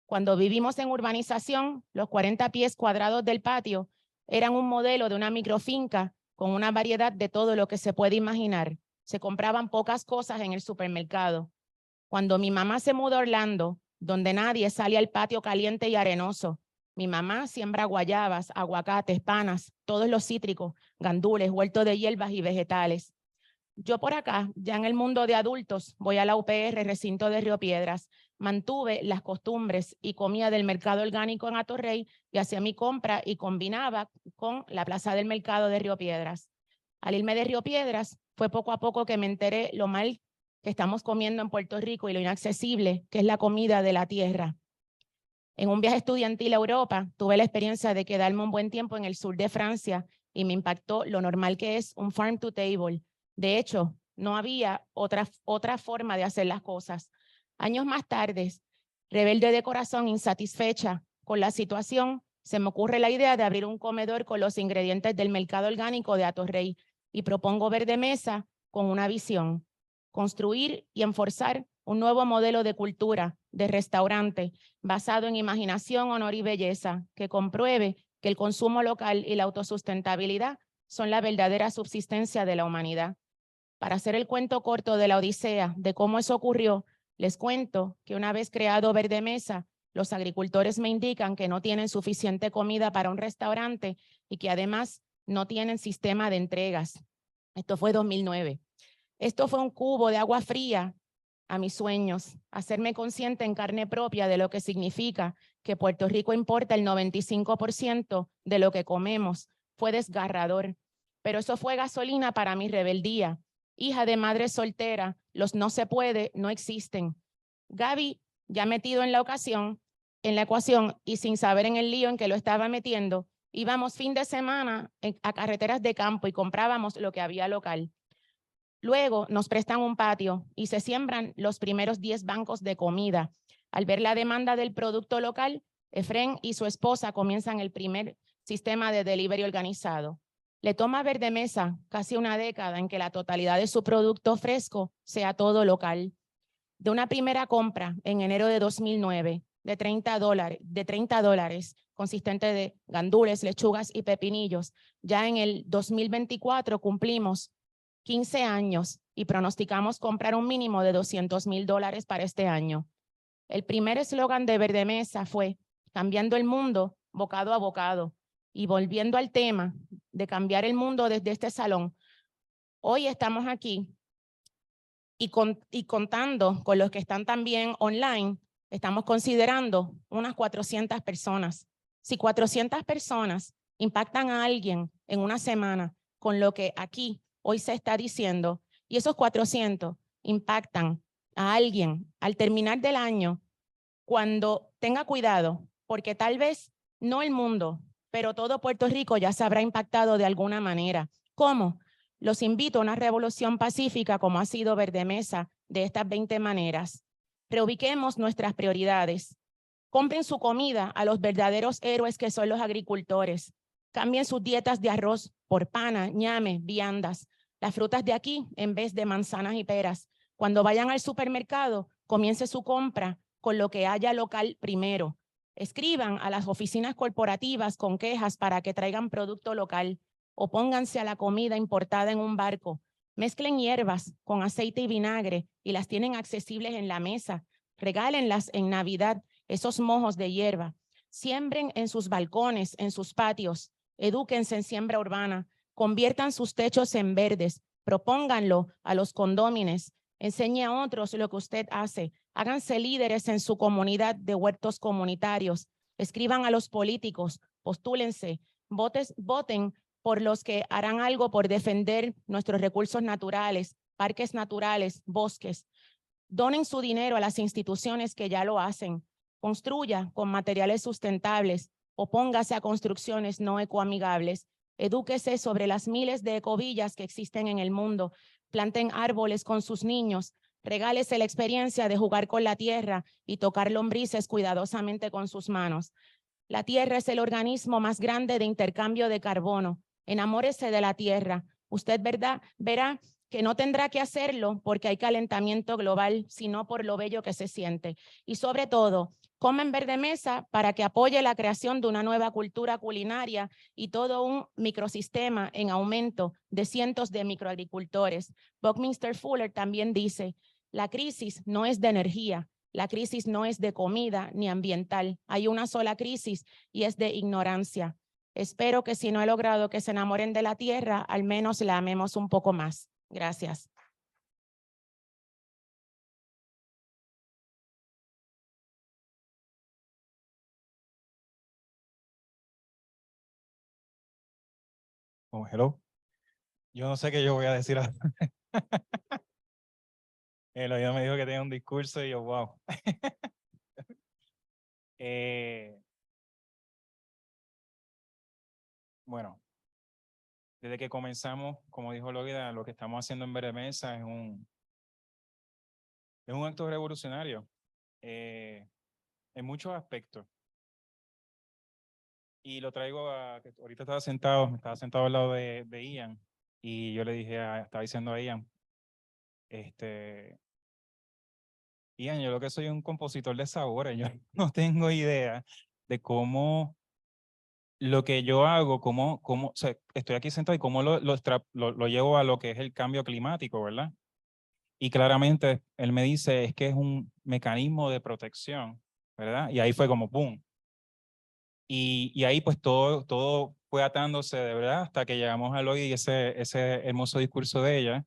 Cuando vivimos en urbanización, los 40 pies cuadrados del patio eran un modelo de una microfinca con una variedad de todo lo que se puede imaginar. Se compraban pocas cosas en el supermercado. Cuando mi mamá se mudó a Orlando, donde nadie sale al patio caliente y arenoso, mi mamá siembra guayabas, aguacates, panas, todos los cítricos, gandules, huertos de hierbas y vegetales. Yo por acá, ya en el mundo de adultos, voy a la UPR, recinto de Río Piedras, mantuve las costumbres y comía del mercado orgánico en Atorrey y hacía mi compra y combinaba con la plaza del mercado de Río Piedras. Al irme de Río Piedras, fue poco a poco que me enteré lo mal que estamos comiendo en Puerto Rico y lo inaccesible que es la comida de la tierra. En un viaje estudiantil a Europa, tuve la experiencia de quedarme un buen tiempo en el sur de Francia y me impactó lo normal que es un farm to table. De hecho, no había otra forma de hacer las cosas. Años más tarde, rebelde de corazón, insatisfecha con la situación, se me ocurre la idea de abrir un comedor con los ingredientes del mercado orgánico de Atorrey y propongo Verde Mesa con una visión: construir y enforzar un nuevo modelo de cultura, de restaurante, basado en imaginación, honor y belleza, que compruebe que el consumo local y la autosustentabilidad son la verdadera subsistencia de la humanidad. Para hacer el cuento corto de la odisea de cómo eso ocurrió, les cuento que una vez creado Verde Mesa, los agricultores me indican que no tienen suficiente comida para un restaurante y que además no tienen sistema de entregas. Esto fue 2009. Esto fue un cubo de agua fría a mis sueños, hacerme consciente en carne propia de lo que significa que Puerto Rico importa el 95% de lo que comemos. Fue desgarrador, pero eso fue gasolina para mi rebeldía. Hija de madre soltera, los no se puede no existen. Gaby, ya metido en la ecuación y sin saber en el lío en que lo estaba metiendo, íbamos fin de semana a carreteras de campo y comprábamos lo que había local. Luego nos prestan un patio y se siembran los primeros 10 bancos de comida. Al ver la demanda del producto local, Efrén y su esposa comienzan el primer sistema de delivery organizado. Le toma a Verde Mesa casi una década en que la totalidad de su producto fresco sea todo local. De una primera compra en enero de 2009 de $30, consistente de gandules, lechugas y pepinillos, ya en el 2024 cumplimos 15 años y pronosticamos comprar un mínimo de $200,000 para este año. El primer eslogan de Verde Mesa fue cambiando el mundo bocado a bocado. Y volviendo al tema de cambiar el mundo desde este salón, hoy estamos aquí y contando con los que están también online, estamos considerando unas 400 personas. Si 400 personas impactan a alguien en una semana con lo que aquí hoy se está diciendo, y esos 400 impactan a alguien al terminar del año, cuando tenga cuidado, porque tal vez no el mundo, pero todo Puerto Rico ya se habrá impactado de alguna manera. ¿Cómo? Los invito a una revolución pacífica como ha sido Verde Mesa de estas 20 maneras. Reubiquemos nuestras prioridades. Compren su comida a los verdaderos héroes que son los agricultores. Cambien sus dietas de arroz por pana, ñame, viandas. Las frutas de aquí en vez de manzanas y peras. Cuando vayan al supermercado, comience su compra con lo que haya local primero. Escriban a las oficinas corporativas con quejas para que traigan producto local. Opónganse a la comida importada en un barco. Mezclen hierbas con aceite y vinagre y las tienen accesibles en la mesa. Regálenlas en Navidad, esos mojos de hierba. Siembren en sus balcones, en sus patios. Edúquense en siembra urbana. Conviertan sus techos en verdes. Propónganlo a los condómines. Enseñe a otros lo que usted hace. Háganse líderes en su comunidad de huertos comunitarios. Escriban a los políticos. Postúlense. Voten por los que harán algo por defender nuestros recursos naturales, parques naturales, bosques. Donen su dinero a las instituciones que ya lo hacen. Construya con materiales sustentables. Opóngase a construcciones no ecoamigables. Edúquese sobre las miles de ecovillas que existen en el mundo. Planten árboles con sus niños. Regálese la experiencia de jugar con la tierra y tocar lombrices cuidadosamente con sus manos. La tierra es el organismo más grande de intercambio de carbono. Enamórese de la tierra. Usted verá que no tendrá que hacerlo porque hay calentamiento global, sino por lo bello que se siente. Y sobre todo, coma en Verde Mesa para que apoye la creación de una nueva cultura culinaria y todo un microsistema en aumento de cientos de microagricultores. Buckminster Fuller también dice, la crisis no es de energía, la crisis no es de comida ni ambiental. Hay una sola crisis y es de ignorancia. Espero que si no he logrado que se enamoren de la tierra, al menos la amemos un poco más. Gracias. Oh, hello. Yo no sé qué yo voy a decir. El oído me dijo que tenía un discurso y yo, wow. Bueno, desde que comenzamos, como dijo Loida, lo que estamos haciendo en Verde Mesa es un acto revolucionario en muchos aspectos. Y lo traigo que ahorita estaba sentado al lado de Ian, y yo le dije, estaba diciendo a Ian, Ian, yo lo que soy un compositor de sabores, yo no tengo idea de cómo lo que yo hago, o sea, estoy aquí sentado y cómo lo llevo a lo que es el cambio climático, ¿verdad? Y claramente él me dice, es que es un mecanismo de protección, ¿verdad? Y ahí fue como ¡boom! Y ahí pues todo fue atándose de verdad hasta que llegamos a Loy y ese hermoso discurso de ella,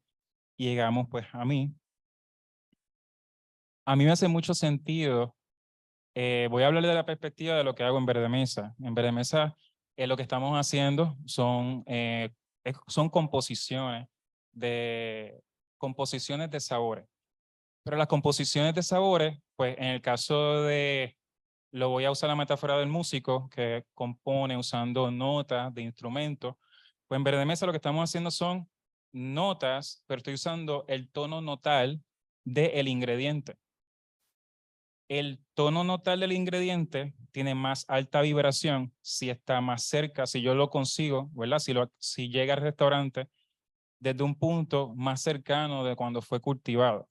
y llegamos pues a mí. A mí me hace mucho sentido, voy a hablar de la perspectiva de lo que hago en Verde Mesa. En Verde Mesa lo que estamos haciendo son composiciones de sabores. Pero las composiciones de sabores, pues en el caso de, lo voy a usar la metáfora del músico que compone usando notas de instrumentos, pues en Verde Mesa lo que estamos haciendo son notas, pero estoy usando el tono notal del ingrediente. El tono notal del ingrediente tiene más alta vibración si está más cerca, si yo lo consigo, ¿verdad? Si llega al restaurante desde un punto más cercano de cuando fue cultivado.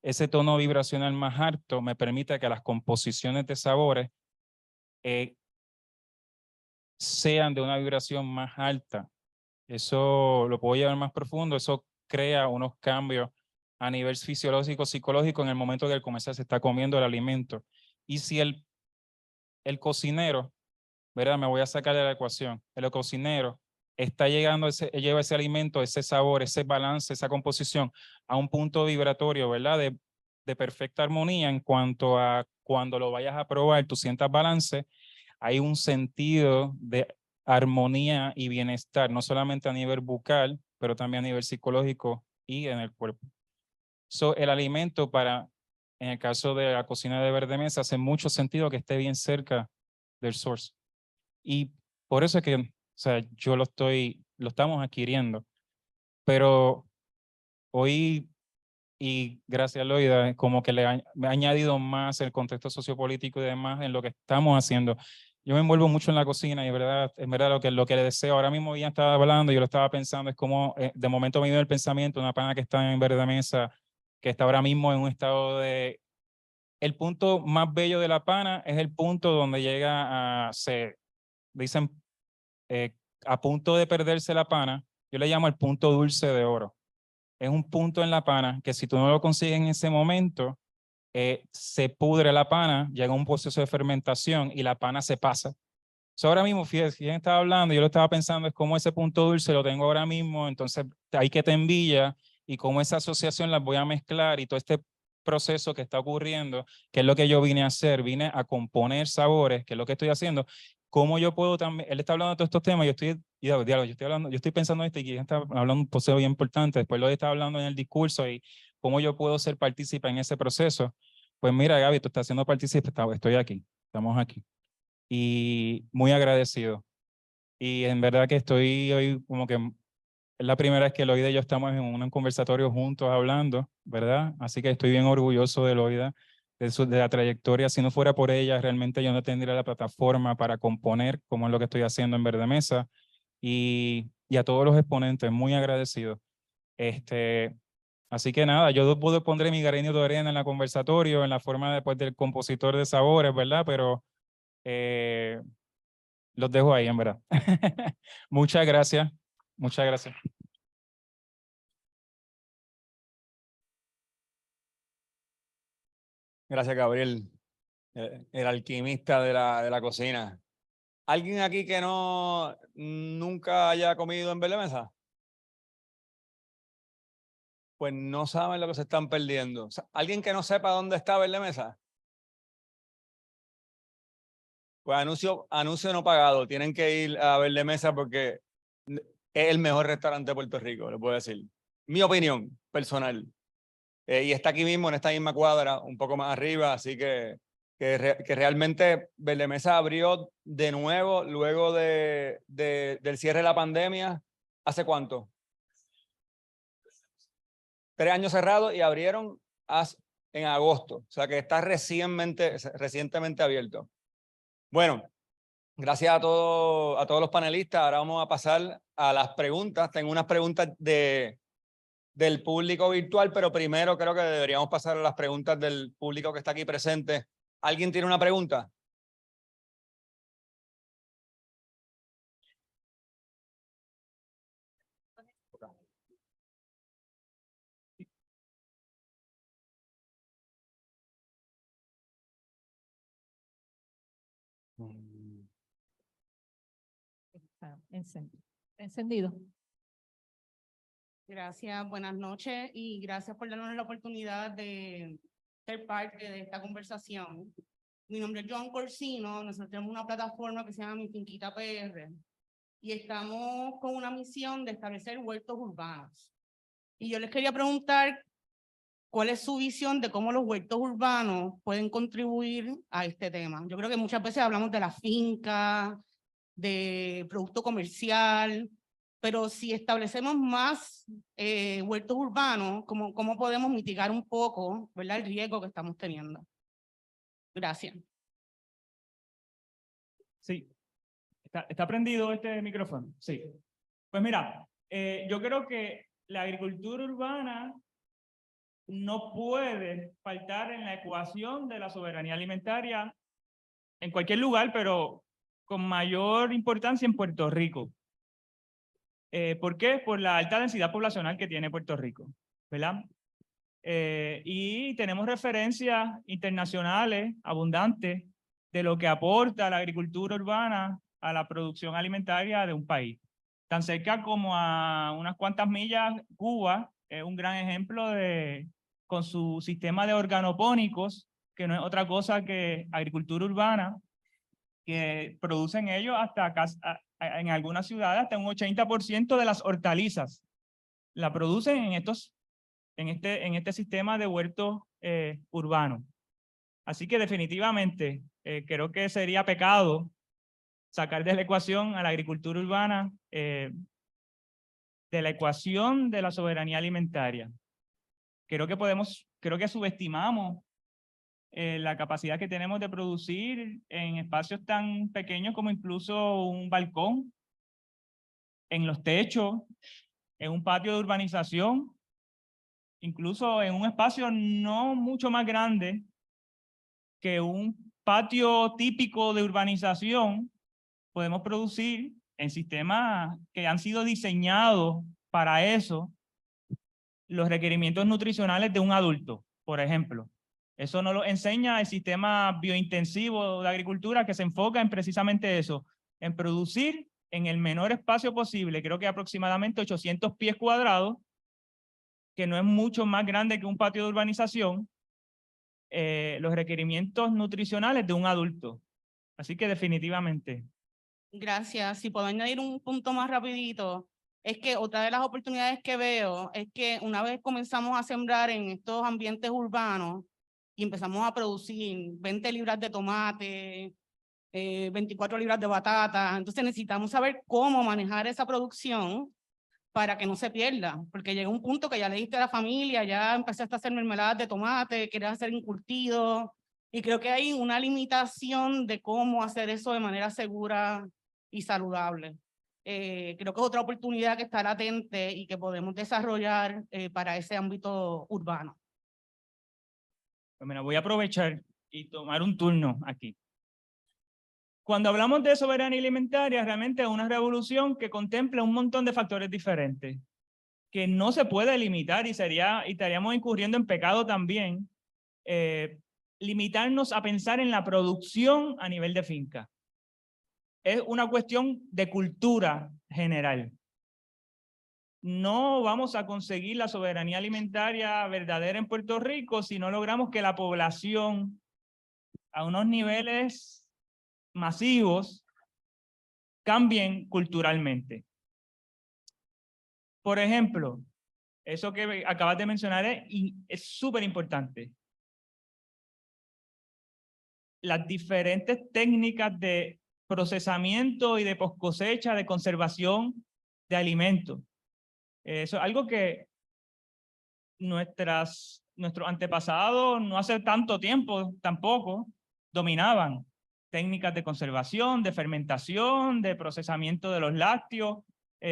Ese tono vibracional más alto me permite que las composiciones de sabores sean de una vibración más alta. Eso lo puedo llevar más profundo, eso crea unos cambios a nivel fisiológico, psicológico en el momento que el comensal se está comiendo el alimento. Y si el cocinero, ¿verdad? Me voy a sacar de la ecuación. El cocinero está lleva ese alimento, ese sabor, ese balance, esa composición a un punto vibratorio, ¿verdad? De perfecta armonía en cuanto a cuando lo vayas a probar, tú sientas balance, hay un sentido de armonía y bienestar, no solamente a nivel bucal, pero también a nivel psicológico y en el cuerpo. El alimento en el caso de la cocina de Verde Mesa, hace mucho sentido que esté bien cerca del source. Y por eso es que, o sea, lo estamos adquiriendo. Pero hoy, y gracias a Loida, como que me ha añadido más el contexto sociopolítico y demás en lo que estamos haciendo. Yo me envuelvo mucho en la cocina y en verdad lo que le deseo, ahora mismo ya estaba hablando, yo lo estaba pensando, es como de momento me dio el pensamiento, una pana que está en Verde Mesa, que está ahora mismo en un estado de el punto más bello de La Pana es el punto donde llega a, se dicen, a punto de perderse La Pana. Yo le llamo el punto dulce de oro. Es un punto en La Pana que si tú no lo consigues en ese momento, se pudre la pana, llega un proceso de fermentación y la pana se pasa. So, ahora mismo, fíjate, quien estaba hablando, yo lo estaba pensando, es como ese punto dulce lo tengo ahora mismo, entonces hay que te envilla y cómo esa asociación las voy a mezclar y todo este proceso que está ocurriendo, que es lo que yo vine a hacer, vine a componer sabores, que es lo que estoy haciendo. ¿Cómo yo puedo también? Él está hablando de todos estos temas, yo estoy pensando en esto y quien está hablando un proceso bien importante, después lo está hablando en el discurso y cómo yo puedo ser partícipe en ese proceso. Pues mira, Gaby, tú estás siendo partícipe, estoy aquí, estamos aquí. Y muy agradecido. Y en verdad que estoy hoy como que es la primera vez que Loida y yo estamos en un conversatorio juntos hablando, ¿verdad? Así que estoy bien orgulloso de Loida, de la trayectoria. Si no fuera por ella, realmente yo no tendría la plataforma para componer como es lo que estoy haciendo en Verde Mesa. Y a todos los exponentes, muy agradecido. Así que nada, yo pondré mi granito de arena en la conversatorio, en la forma después del compositor de sabores, ¿verdad? Pero los dejo ahí, en verdad. Muchas gracias. Muchas gracias. Gracias, Gabriel, el alquimista de la cocina. ¿Alguien aquí que no nunca haya comido en Verde Mesa? Pues no saben lo que se están perdiendo. ¿Alguien que no sepa dónde está Verde Mesa? Pues anuncio no pagado. Tienen que ir a Verde Mesa porque es el mejor restaurante de Puerto Rico, les puedo decir. Mi opinión personal. Y está aquí mismo, en esta misma cuadra, un poco más arriba, así que realmente Verde Mesa abrió de nuevo luego del cierre de la pandemia. ¿Hace cuánto? 3 años cerrados y abrieron en agosto, o sea que está recientemente abierto. Bueno, gracias a todos los panelistas. Ahora vamos a pasar a las preguntas. Tengo unas preguntas del público virtual, pero primero creo que deberíamos pasar a las preguntas del público que está aquí presente. ¿Alguien tiene una pregunta? Encendido. Gracias, buenas noches y gracias por darnos la oportunidad de ser parte de esta conversación. Mi nombre es Joan Corsino, nosotros tenemos una plataforma que se llama Mi Finquita PR y estamos con una misión de establecer huertos urbanos. Y yo les quería preguntar cuál es su visión de cómo los huertos urbanos pueden contribuir a este tema. Yo creo que muchas veces hablamos de la finca, de producto comercial, pero si establecemos más huertos urbanos, ¿cómo podemos mitigar un poco, ¿verdad?, el riesgo que estamos teniendo? Gracias. Sí. ¿Está prendido este micrófono? Sí. Pues mira, yo creo que la agricultura urbana no puede faltar en la ecuación de la soberanía alimentaria en cualquier lugar, pero con mayor importancia en Puerto Rico. ¿Por qué? Por la alta densidad poblacional que tiene Puerto Rico, ¿verdad? Y tenemos referencias internacionales abundantes de lo que aporta la agricultura urbana a la producción alimentaria de un país. Tan cerca como a unas cuantas millas, Cuba es un gran ejemplo con su sistema de organopónicos, que no es otra cosa que agricultura urbana, que producen ellos hasta en algunas ciudades hasta un 80% de las hortalizas la producen en este sistema de huertos urbanos. Así que definitivamente creo que sería pecado sacar de la ecuación a la agricultura urbana de la ecuación de la soberanía alimentaria. Creo que subestimamos la capacidad que tenemos de producir en espacios tan pequeños como incluso un balcón, en los techos, en un patio de urbanización, incluso en un espacio no mucho más grande que un patio típico de urbanización podemos producir en sistemas que han sido diseñados para eso, los requerimientos nutricionales de un adulto, por ejemplo. Eso nos lo enseña el sistema biointensivo de agricultura, que se enfoca en precisamente eso, en producir en el menor espacio posible, creo que aproximadamente 800 pies cuadrados, que no es mucho más grande que un patio de urbanización, los requerimientos nutricionales de un adulto. Así que definitivamente. Gracias. Si puedo añadir un punto más rapidito, es que otra de las oportunidades que veo es que una vez comenzamos a sembrar en estos ambientes urbanos y empezamos a producir 20 libras de tomate, 24 libras de batata, entonces necesitamos saber cómo manejar esa producción para que no se pierda, porque llega un punto que ya le diste a la familia, ya empezaste a hacer mermeladas de tomate, quieres hacer encurtido, y creo que hay una limitación de cómo hacer eso de manera segura y saludable. Creo que es otra oportunidad que está latente y que podemos desarrollar para ese ámbito urbano. Pues mira, voy a aprovechar y tomar un turno aquí. Cuando hablamos de soberanía alimentaria, realmente es una revolución que contempla un montón de factores diferentes, que no se puede limitar y estaríamos incurriendo en pecado también, limitarnos a pensar en la producción a nivel de finca. Es una cuestión de cultura general. No vamos a conseguir la soberanía alimentaria verdadera en Puerto Rico si no logramos que la población a unos niveles masivos cambien culturalmente. Por ejemplo, eso que acabas de mencionar es súper importante. Las diferentes técnicas de procesamiento y de poscosecha, de conservación de alimentos. Eso es algo que nuestros antepasados no hace tanto tiempo tampoco dominaban. Técnicas de conservación, de fermentación, de procesamiento de los lácteos,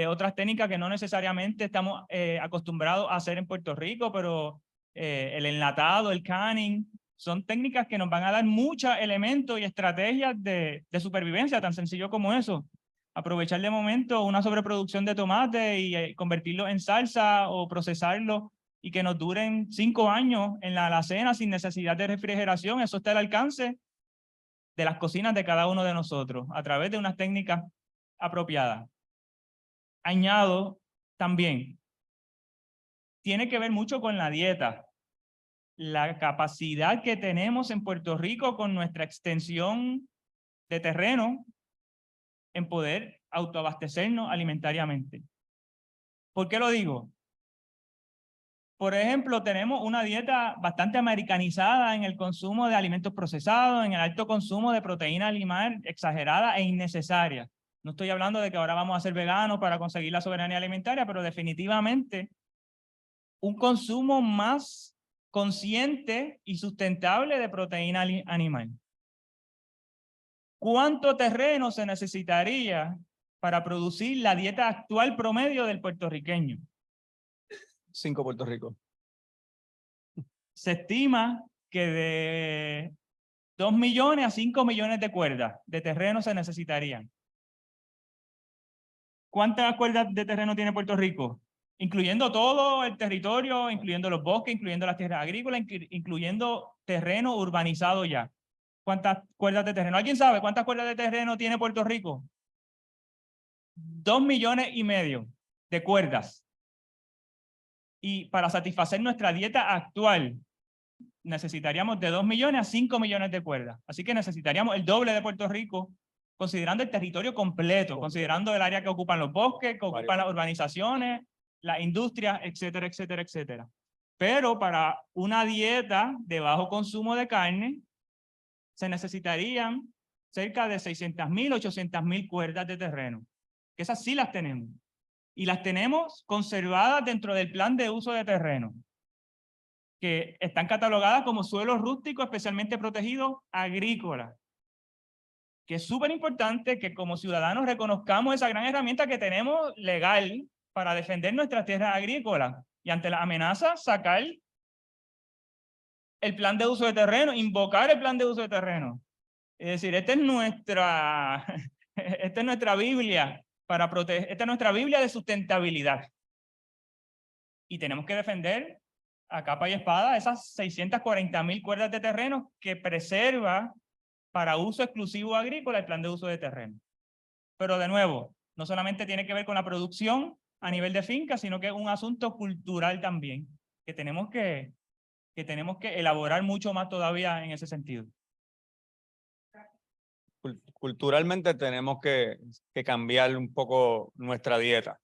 otras técnicas que no necesariamente estamos acostumbrados a hacer en Puerto Rico, pero el enlatado, el canning, son técnicas que nos van a dar muchos elementos y estrategias de supervivencia, tan sencillo como eso. Aprovechar de momento una sobreproducción de tomate y convertirlo en salsa o procesarlo y que nos duren 5 años en la alacena sin necesidad de refrigeración, eso está al alcance de las cocinas de cada uno de nosotros a través de unas técnicas apropiadas. Añado también, tiene que ver mucho con la dieta. La capacidad que tenemos en Puerto Rico con nuestra extensión de terreno en poder autoabastecernos alimentariamente. ¿Por qué lo digo? Por ejemplo, tenemos una dieta bastante americanizada en el consumo de alimentos procesados, en el alto consumo de proteína animal exagerada e innecesaria. No estoy hablando de que ahora vamos a ser veganos para conseguir la soberanía alimentaria, pero definitivamente un consumo más consciente y sustentable de proteína animal. ¿Cuánto terreno se necesitaría para producir la dieta actual promedio del puertorriqueño? 5 Puerto Rico. Se estima que de 2 millones a 5 millones de cuerdas de terreno se necesitarían. ¿Cuántas cuerdas de terreno tiene Puerto Rico? Incluyendo todo el territorio, incluyendo los bosques, incluyendo las tierras agrícolas, incluyendo terreno urbanizado ya. ¿Cuántas cuerdas de terreno? ¿Alguien sabe cuántas cuerdas de terreno tiene Puerto Rico? 2,5 millones de cuerdas. Y para satisfacer nuestra dieta actual, necesitaríamos de 2 millones a 5 millones de cuerdas. Así que necesitaríamos el doble de Puerto Rico, considerando el territorio completo, considerando el área que ocupan los bosques, que ocupan las urbanizaciones, las industrias, etcétera, etcétera, etcétera. Pero para una dieta de bajo consumo de carne, se necesitarían cerca de 600,000, 800,000 cuerdas de terreno. Que esas sí las tenemos. Y las tenemos conservadas dentro del plan de uso de terreno, que están catalogadas como suelos rústicos especialmente protegidos agrícolas. Que es súper importante que como ciudadanos reconozcamos esa gran herramienta que tenemos legal para defender nuestras tierras agrícolas y ante la amenaza sacar el plan de uso de terreno, invocar el plan de uso de terreno. Es decir, esta es nuestra Biblia para proteger, esta es nuestra Biblia de sustentabilidad. Y tenemos que defender a capa y espada esas 640.000 cuerdas de terreno que preserva para uso exclusivo agrícola el plan de uso de terreno. Pero de nuevo, no solamente tiene que ver con la producción a nivel de finca, sino que es un asunto cultural también, que tenemos que elaborar mucho más todavía en ese sentido. Culturalmente tenemos que cambiar un poco nuestra dieta.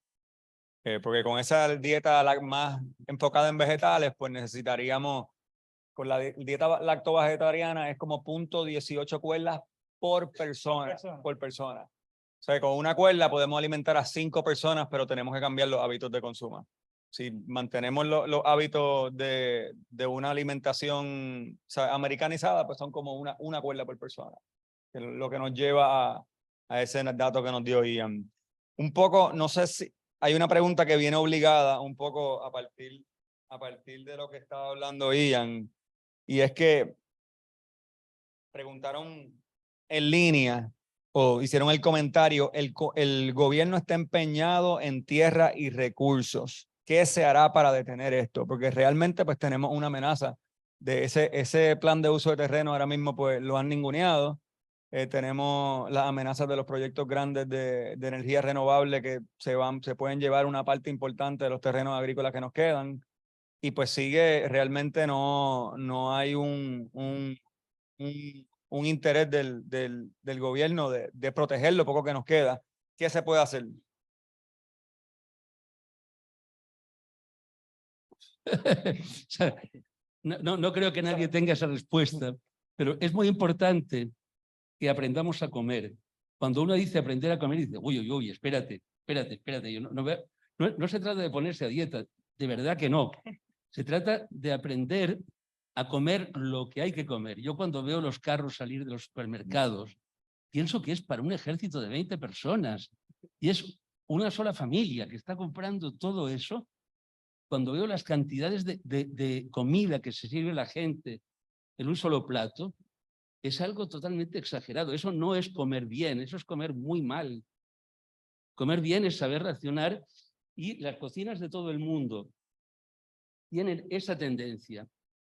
Porque con esa dieta más enfocada en vegetales, pues necesitaríamos, con la dieta lacto-vegetariana es como 0.18 cuerdas por persona. O sea, con una cuerda podemos alimentar a 5 personas, pero tenemos que cambiar los hábitos de consumo. Si mantenemos los hábitos de una alimentación, o sea, americanizada, pues son como una cuerda por persona. Que es lo que nos lleva a ese dato que nos dio Ian. Un poco, no sé si hay una pregunta que viene obligada un poco a partir de lo que estaba hablando Ian, y es que preguntaron en línea o hicieron el comentario, el gobierno está empeñado en tierra y recursos. ¿Qué se hará para detener esto? Porque realmente pues tenemos una amenaza de ese plan de uso de terreno, ahora mismo pues lo han ninguneado. Tenemos las amenazas de los proyectos grandes de energía renovable que se pueden llevar una parte importante de los terrenos agrícolas que nos quedan. Y pues sigue, realmente no hay un interés del gobierno de proteger lo poco que nos queda. ¿Qué se puede hacer? O sea, no creo que nadie tenga esa respuesta, pero es muy importante que aprendamos a comer. Cuando uno dice aprender a comer, dice, uy, espérate. Yo no se trata de ponerse a dieta, de verdad que no. Se trata de aprender a comer lo que hay que comer. Yo cuando veo los carros salir de los supermercados, pienso que es para un ejército de 20 personas y es una sola familia que está comprando todo eso. Cuando veo las cantidades de comida que se sirve la gente en un solo plato, es algo totalmente exagerado. Eso no es comer bien, eso es comer muy mal. Comer bien es saber racionar, y las cocinas de todo el mundo tienen esa tendencia.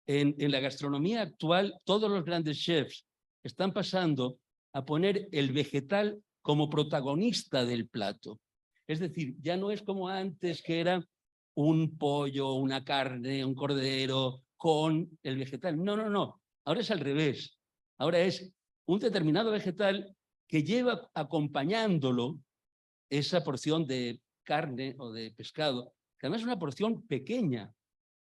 En la gastronomía actual, todos los grandes chefs están pasando a poner el vegetal como protagonista del plato. Es decir, ya no es como antes, que era un pollo, una carne, un cordero con el vegetal. No. Ahora es al revés. Ahora es un determinado vegetal que lleva acompañándolo esa porción de carne o de pescado, que además es una porción pequeña.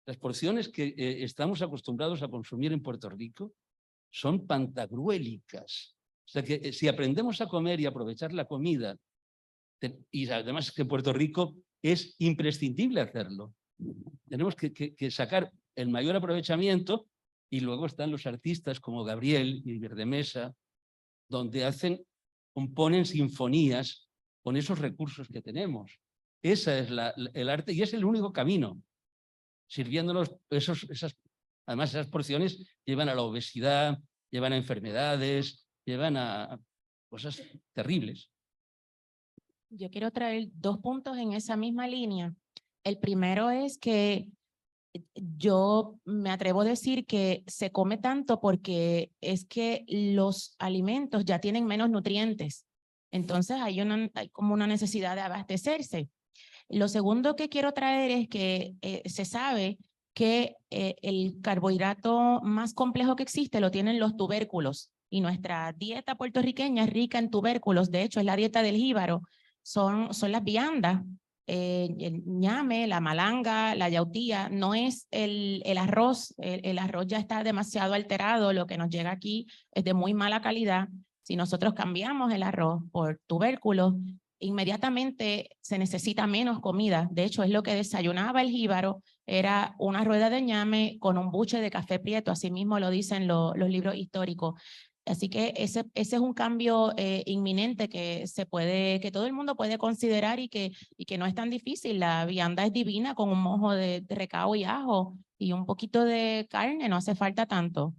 Las porciones que estamos acostumbrados a consumir en Puerto Rico son pantagruélicas. O sea que si aprendemos a comer y aprovechar la comida, y además que en Puerto Rico es imprescindible hacerlo, tenemos que sacar el mayor aprovechamiento. Y luego están los artistas como Gabriel y Verdemesa, donde componen sinfonías con esos recursos que tenemos. Esa es el arte, y es el único camino. Sirviéndonos además esas porciones llevan a la obesidad, llevan a enfermedades, llevan a cosas terribles. Yo quiero traer 2 puntos en esa misma línea. El primero es que yo me atrevo a decir que se come tanto porque es que los alimentos ya tienen menos nutrientes. Entonces hay como una necesidad de abastecerse. Lo segundo que quiero traer es que se sabe que el carbohidrato más complejo que existe lo tienen los tubérculos, y nuestra dieta puertorriqueña es rica en tubérculos. De hecho, es la dieta del jíbaro, son las viandas. El ñame, la malanga, la yautía, no es el arroz. El arroz ya está demasiado alterado, lo que nos llega aquí es de muy mala calidad. Si nosotros cambiamos el arroz por tubérculos, inmediatamente se necesita menos comida. De hecho, es lo que desayunaba el jíbaro, era una rueda de ñame con un buche de café prieto, así mismo lo dicen los libros históricos. Así que ese es un cambio inminente que todo el mundo puede considerar y que no es tan difícil. La vianda es divina con un mojo de recao y ajo y un poquito de carne, no hace falta tanto.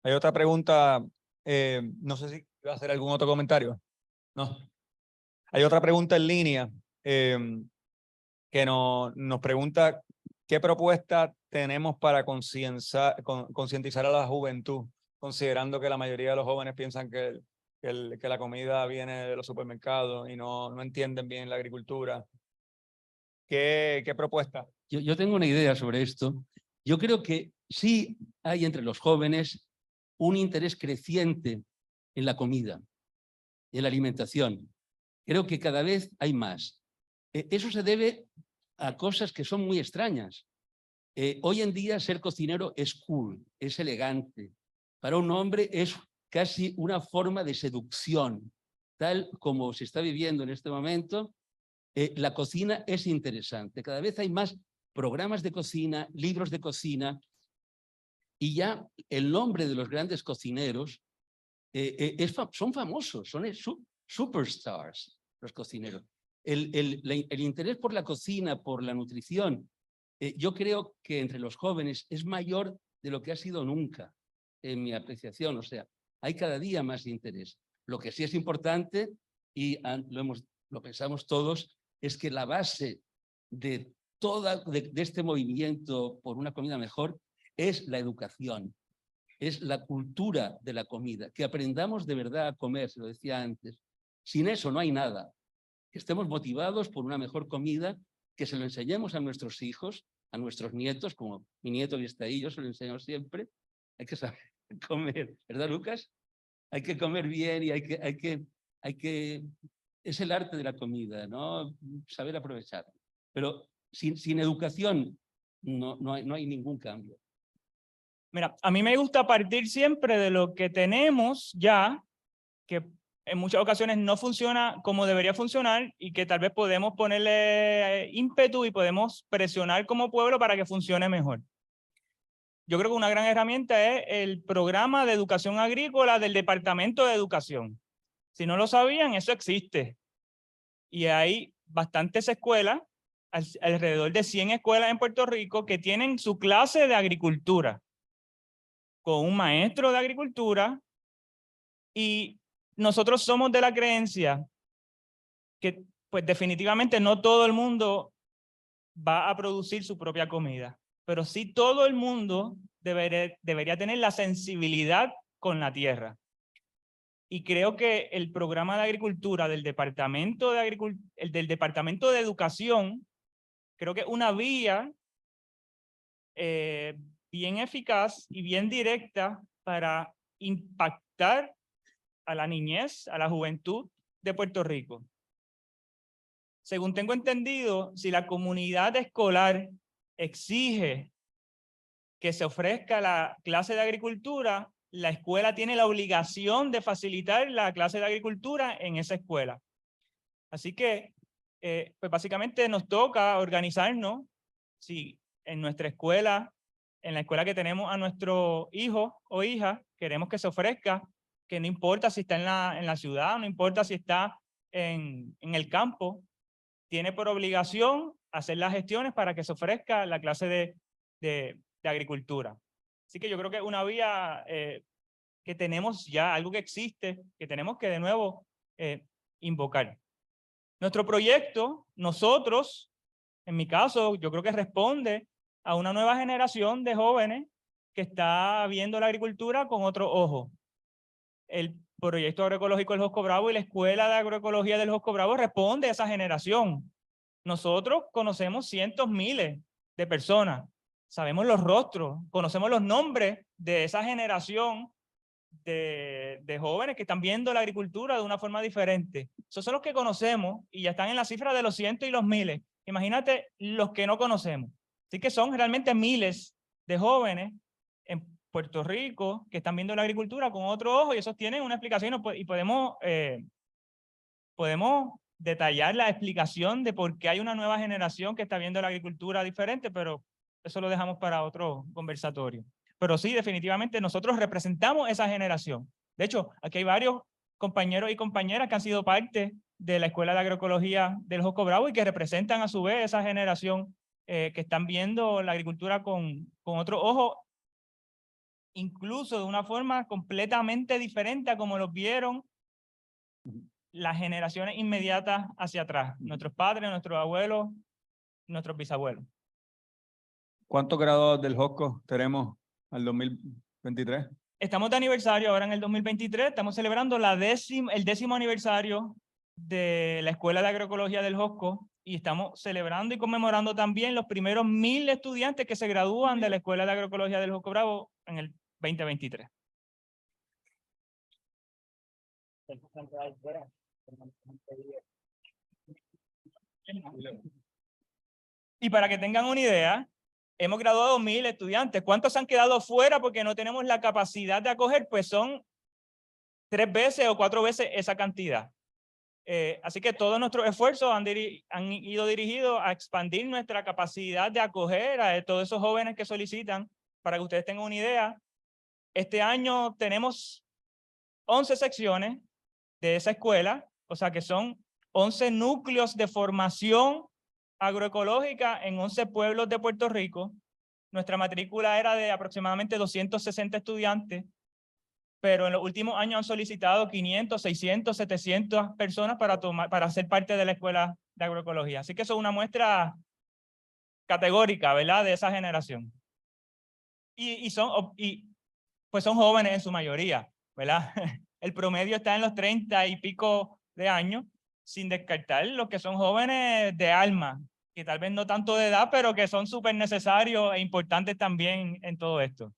Hay otra pregunta, no sé si iba a hacer algún otro comentario. No. Hay otra pregunta en línea que nos pregunta qué propuesta tenemos para concientizar a la juventud, considerando que la mayoría de los jóvenes piensan que la comida viene de los supermercados y no entienden bien la agricultura. ¿Qué propuesta? Yo tengo una idea sobre esto. Yo creo que sí hay entre los jóvenes un interés creciente en la comida, en la alimentación. Creo que cada vez hay más. Eso se debe a cosas que son muy extrañas. Hoy en día ser cocinero es cool, es elegante. Para un hombre es casi una forma de seducción. Tal como se está viviendo en este momento, la cocina es interesante. Cada vez hay más programas de cocina, libros de cocina, y ya el nombre de los grandes cocineros son famosos, son superstars los cocineros. El interés por la cocina, por la nutrición, yo creo que entre los jóvenes es mayor de lo que ha sido nunca, en mi apreciación. O sea, hay cada día más interés. Lo que sí es importante, y lo pensamos todos, es que la base de este movimiento por una comida mejor es la educación, es la cultura de la comida, que aprendamos de verdad a comer, se lo decía antes. Sin eso no hay nada. Que estemos motivados por una mejor comida, que se lo enseñemos a nuestros hijos, a nuestros nietos, como mi nieto que está ahí, yo se lo enseño siempre. Hay que saber comer, ¿verdad, Lucas? Hay que comer bien y es el arte de la comida, ¿no? Saber aprovechar. Pero sin educación no hay ningún cambio. Mira, a mí me gusta partir siempre de lo que tenemos ya, que en muchas ocasiones no funciona como debería funcionar y que tal vez podemos ponerle ímpetu y podemos presionar como pueblo para que funcione mejor. Yo creo que una gran herramienta es el programa de educación agrícola del Departamento de Educación. Si no lo sabían, eso existe. Y hay bastantes escuelas, alrededor de 100 escuelas en Puerto Rico que tienen su clase de agricultura con un maestro de agricultura, y nosotros somos de la creencia que pues definitivamente no todo el mundo va a producir su propia comida, pero sí todo el mundo debería tener la sensibilidad con la tierra. Y creo que el programa de agricultura del Departamento del Departamento de Educación, creo que es una vía bien eficaz y bien directa para impactar a la niñez, a la juventud de Puerto Rico. Según tengo entendido, si la comunidad escolar exige que se ofrezca la clase de agricultura, la escuela tiene la obligación de facilitar la clase de agricultura en esa escuela. Así que, pues básicamente nos toca organizarnos. Si en nuestra escuela, en la escuela que tenemos a nuestro hijo o hija, queremos que se ofrezca, que no importa si está en la ciudad, no importa si está en el campo, tiene por obligación hacer las gestiones para que se ofrezca la clase de agricultura. Así que yo creo que es una vía que tenemos ya, algo que existe, que tenemos que de nuevo invocar. Nuestro proyecto, nosotros, en mi caso, yo creo que responde a una nueva generación de jóvenes que está viendo la agricultura con otro ojo. El proyecto agroecológico del Josco Bravo y la Escuela de Agroecología del Josco Bravo responde a esa generación. Nosotros conocemos cientos, miles de personas, sabemos los rostros, conocemos los nombres de esa generación de jóvenes que están viendo la agricultura de una forma diferente. Esos son los que conocemos y ya están en la cifra de los cientos y los miles. Imagínate los que no conocemos. Así que son realmente miles de jóvenes en Puerto Rico que están viendo la agricultura con otro ojo, y esos tienen una explicación y podemos detallar la explicación de por qué hay una nueva generación que está viendo la agricultura diferente, pero eso lo dejamos para otro conversatorio. pero sí, definitivamente nosotros representamos esa generación. De hecho, aquí hay varios compañeros y compañeras que han sido parte de la Escuela de Agroecología del Josco Bravo y que representan a su vez esa generación que están viendo la agricultura con otro ojo, incluso de una forma completamente diferente a como los vieron las generaciones inmediatas hacia atrás, nuestros padres, nuestros abuelos, nuestros bisabuelos. ¿Cuántos graduados del Josco tenemos al 2023? Estamos de aniversario ahora en el 2023, estamos celebrando el 10º aniversario de la Escuela de Agroecología del Josco y estamos celebrando y conmemorando también los primeros 1000 estudiantes que se gradúan de la Escuela de Agroecología del Josco Bravo en el 2023. Y para que tengan una idea, hemos graduado 1000 estudiantes. ¿Cuántos han quedado fuera porque no tenemos la capacidad de acoger? Pues son 3 veces o 4 veces esa cantidad. Así que todos nuestros esfuerzos han ido dirigidos a expandir nuestra capacidad de acoger a todos esos jóvenes que solicitan. Para que ustedes tengan una idea, este año tenemos 11 secciones de esa escuela, o sea que son 11 núcleos de formación agroecológica en 11 pueblos de Puerto Rico. Nuestra matrícula era de aproximadamente 260 estudiantes, pero en los últimos años han solicitado 500, 600, 700 personas para ser parte de la Escuela de Agroecología. Así que eso es una muestra categórica, ¿verdad?, de esa generación. Pues son jóvenes en su mayoría, ¿verdad? El promedio está en los 30 y pico de años, sin descartar los que son jóvenes de alma, que tal vez no tanto de edad, pero que son súper necesarios e importantes también en todo esto.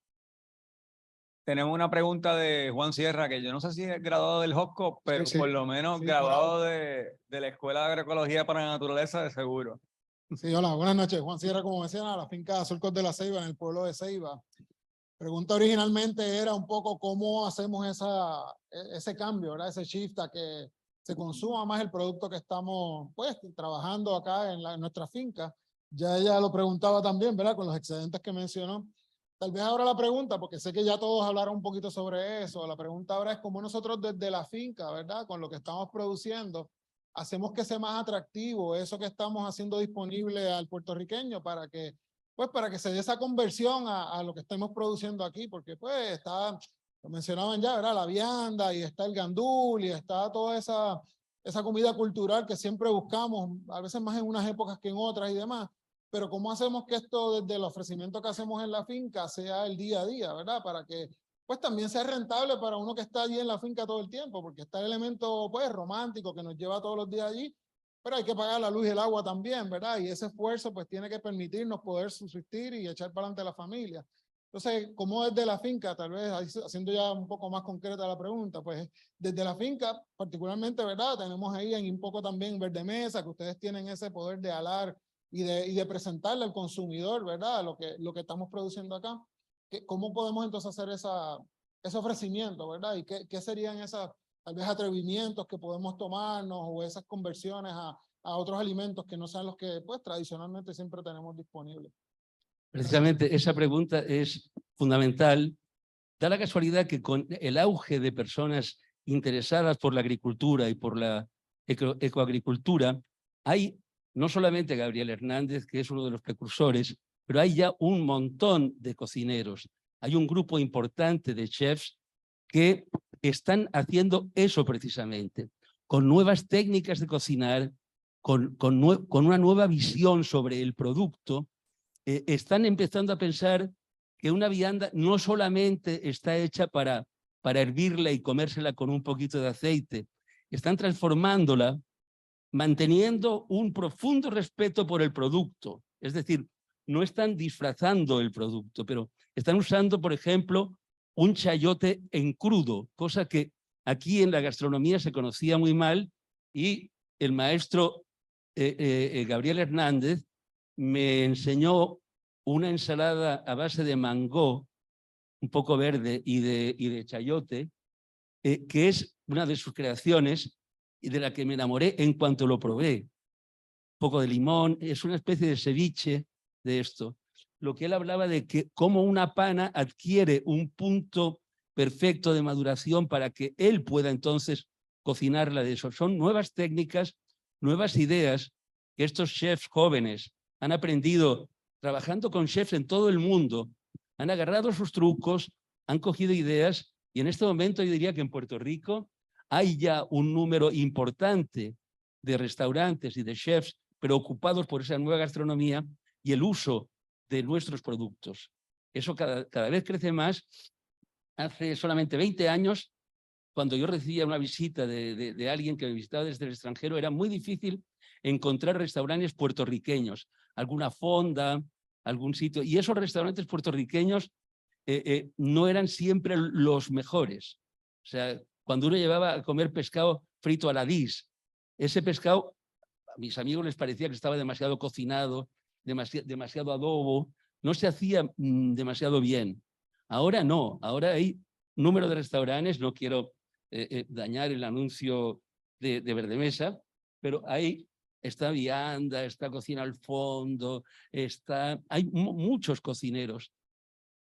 Tenemos una pregunta de Juan Sierra, que yo no sé si es graduado del Josco, pero Sí. por lo menos Sí, graduado de la Escuela de Agroecología para la Naturaleza, de seguro. Sí, hola, buenas noches. Juan Sierra, como mencionaba, la finca Surcos de la Ceiba, en el pueblo de Ceiba. Pregunta originalmente era un poco cómo hacemos ese cambio, ¿verdad? Ese shift a que se consuma más el producto que estamos pues trabajando acá en nuestra finca. Ya ella lo preguntaba también, ¿verdad? Con los excedentes que mencionó. Tal vez ahora la pregunta, porque sé que ya todos hablaron un poquito sobre eso, la pregunta ahora es cómo nosotros desde la finca, ¿verdad? Con lo que estamos produciendo, hacemos que sea más atractivo eso que estamos haciendo disponible al puertorriqueño para que se dé esa conversión a lo que estamos produciendo aquí, porque pues está, lo mencionaban ya, ¿verdad? La vianda y está el gandul y está toda esa comida cultural que siempre buscamos, a veces más en unas épocas que en otras y demás. Pero ¿cómo hacemos que esto desde el ofrecimiento que hacemos en la finca sea el día a día, ¿verdad? Para que pues también sea rentable para uno que está allí en la finca todo el tiempo, porque está el elemento pues romántico que nos lleva todos los días allí, pero hay que pagar la luz y el agua también, ¿verdad? Y ese esfuerzo pues tiene que permitirnos poder subsistir y echar para adelante a la familia. Entonces, ¿cómo desde la finca, tal vez haciendo ya un poco más concreta la pregunta, pues desde la finca particularmente, ¿verdad? Tenemos ahí en un poco también Verde Mesa, que ustedes tienen ese poder de alar y de presentarle al consumidor, ¿verdad? Lo que estamos produciendo acá. ¿Cómo podemos entonces hacer ese ofrecimiento, ¿verdad? ¿Y qué serían esos, tal vez, atrevimientos que podemos tomarnos o esas conversiones a otros alimentos que no sean los que, pues, tradicionalmente siempre tenemos disponibles? Precisamente esa pregunta es fundamental. Da la casualidad que con el auge de personas interesadas por la agricultura y por la ecoagricultura, hay no solamente Gabriel Hernández, que es uno de los precursores, pero hay ya un montón de cocineros. Hay un grupo importante de chefs que están haciendo eso precisamente, con nuevas técnicas de cocinar, con una nueva visión sobre el producto. Están empezando a pensar que una vianda no solamente está hecha para hervirla y comérsela con un poquito de aceite, están transformándola manteniendo un profundo respeto por el producto. Es decir, no están disfrazando el producto, pero están usando, por ejemplo, un chayote en crudo, cosa que aquí en la gastronomía se conocía muy mal, y el maestro Gabriel Hernández me enseñó una ensalada a base de mango, un poco verde, y de chayote, que es una de sus creaciones y de la que me enamoré en cuanto lo probé. Un poco de limón, es una especie de ceviche de esto. lo que él hablaba de que cómo una pana adquiere un punto perfecto de maduración para que él pueda entonces cocinarla de eso. Son nuevas técnicas, nuevas ideas que estos chefs jóvenes han aprendido trabajando con chefs en todo el mundo, han agarrado sus trucos, han cogido ideas y en este momento yo diría que en Puerto Rico hay ya un número importante de restaurantes y de chefs preocupados por esa nueva gastronomía y el uso de nuestros productos. Eso cada vez crece más. Hace solamente 20 años, cuando yo recibía una visita de alguien que me visitaba desde el extranjero, era muy difícil encontrar restaurantes puertorriqueños, alguna fonda, algún sitio. Y esos restaurantes puertorriqueños no eran siempre los mejores. O sea, cuando uno llevaba a comer pescado frito a la dis, ese pescado a mis amigos les parecía que estaba demasiado cocinado, demasiado adobo, no se hacía demasiado bien. Ahora no, ahora hay número de restaurantes, no quiero dañar el anuncio de Verdemesa, pero ahí está vianda, está cocina al fondo, hay muchos cocineros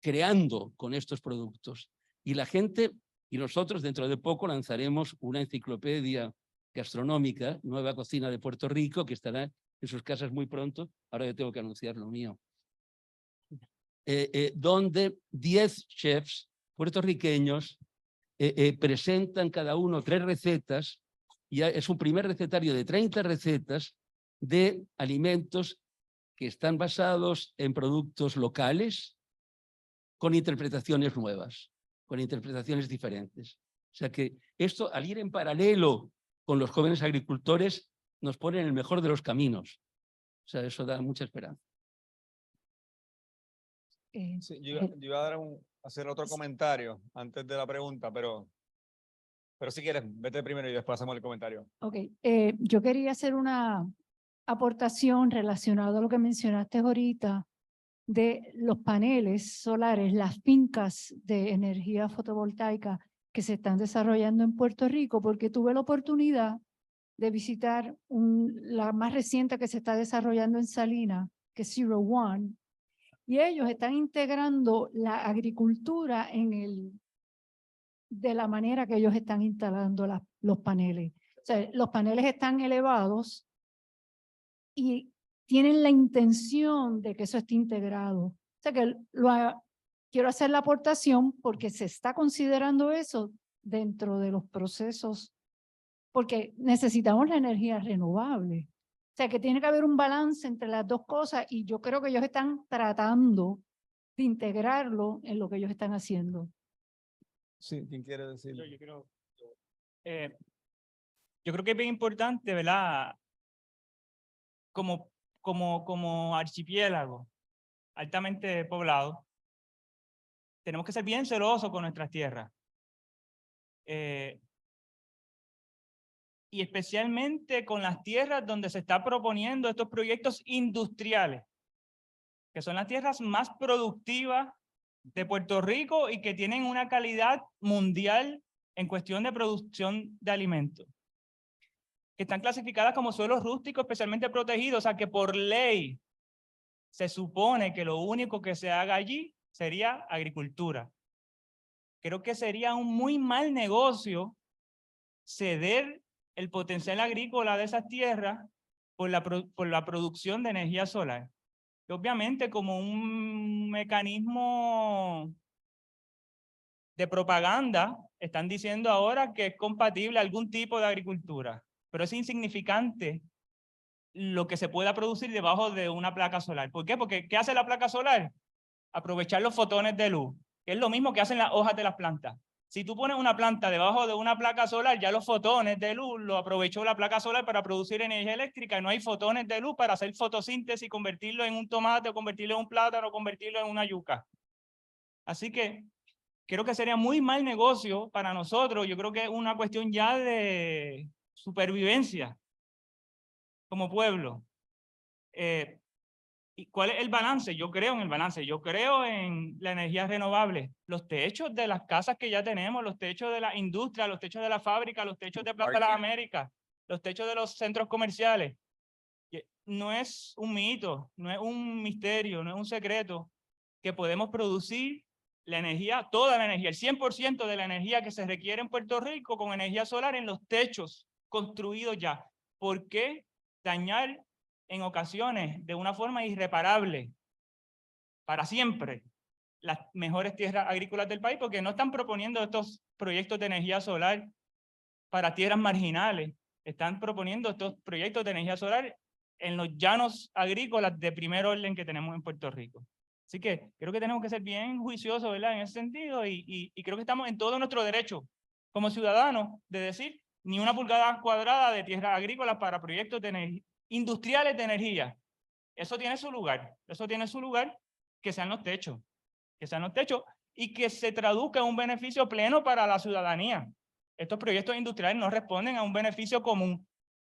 creando con estos productos. Y la gente, y nosotros dentro de poco lanzaremos una enciclopedia gastronómica, Nueva Cocina de Puerto Rico, que estará en sus casas muy pronto. Ahora yo tengo que anunciar lo mío. Donde 10 chefs puertorriqueños presentan cada uno 3 recetas, y es un primer recetario de 30 recetas de alimentos que están basados en productos locales con interpretaciones nuevas, con interpretaciones diferentes. O sea que esto, al ir en paralelo con los jóvenes agricultores, nos pone en el mejor de los caminos. O sea, eso da mucha esperanza. Sí, yo iba a dar hacer otro comentario antes de la pregunta, pero si quieres, vete primero y después hacemos el comentario. Ok, yo quería hacer una aportación relacionada a lo que mencionaste ahorita de los paneles solares, las fincas de energía fotovoltaica que se están desarrollando en Puerto Rico, porque tuve la oportunidad de visitar la más reciente que se está desarrollando en Salinas, que es Zero One, y ellos están integrando la agricultura de la manera que ellos están instalando los paneles. O sea, los paneles están elevados y tienen la intención de que eso esté integrado. O sea que quiero hacer la aportación porque se está considerando eso dentro de los procesos, porque necesitamos la energía renovable. O sea que tiene que haber un balance entre las dos cosas y yo creo que ellos están tratando de integrarlo en lo que ellos están haciendo. Sí, ¿quién quiere decirlo? Yo creo que es bien importante, ¿verdad? Como archipiélago altamente poblado, tenemos que ser bien celosos con nuestras tierras. Y especialmente con las tierras donde se está proponiendo estos proyectos industriales, que son las tierras más productivas de Puerto Rico y que tienen una calidad mundial en cuestión de producción de alimentos, que están clasificadas como suelos rústicos especialmente protegidos, o sea que por ley se supone que lo único que se haga allí sería agricultura. Creo que sería un muy mal negocio ceder el potencial agrícola de esas tierras por la producción de energía solar. Y obviamente como un mecanismo de propaganda, están diciendo ahora que es compatible algún tipo de agricultura, pero es insignificante lo que se pueda producir debajo de una placa solar. ¿Por qué? Porque ¿qué hace la placa solar? Aprovechar los fotones de luz, que es lo mismo que hacen las hojas de las plantas. Si tú pones una planta debajo de una placa solar, ya los fotones de luz lo aprovechó la placa solar para producir energía eléctrica y no hay fotones de luz para hacer fotosíntesis y convertirlo en un tomate, o convertirlo en un plátano, o convertirlo en una yuca. Así que creo que sería muy mal negocio para nosotros. Yo creo que es una cuestión ya de supervivencia como pueblo. ¿Y cuál es el balance? Yo creo en el balance, yo creo en la energía renovable. Los techos de las casas que ya tenemos, los techos de la industria, los techos de la fábrica, los techos de Plaza de las Américas, los techos de los centros comerciales. no es un mito, no es un misterio, no es un secreto que podemos producir la energía, toda la energía, el 100% de la energía que se requiere en Puerto Rico con energía solar en los techos construidos ya. ¿Por qué dañar en ocasiones de una forma irreparable para siempre las mejores tierras agrícolas del país? Porque no están proponiendo estos proyectos de energía solar para tierras marginales, están proponiendo estos proyectos de energía solar en los llanos agrícolas de primer orden que tenemos en Puerto Rico. Así que creo que tenemos que ser bien juiciosos, ¿verdad? En ese sentido, y creo que estamos en todo nuestro derecho como ciudadanos de decir ni una pulgada cuadrada de tierras agrícolas para proyectos industriales de energía. Eso tiene su lugar, que sean los techos, y que se traduzca en un beneficio pleno para la ciudadanía. Estos proyectos industriales no responden a un beneficio común,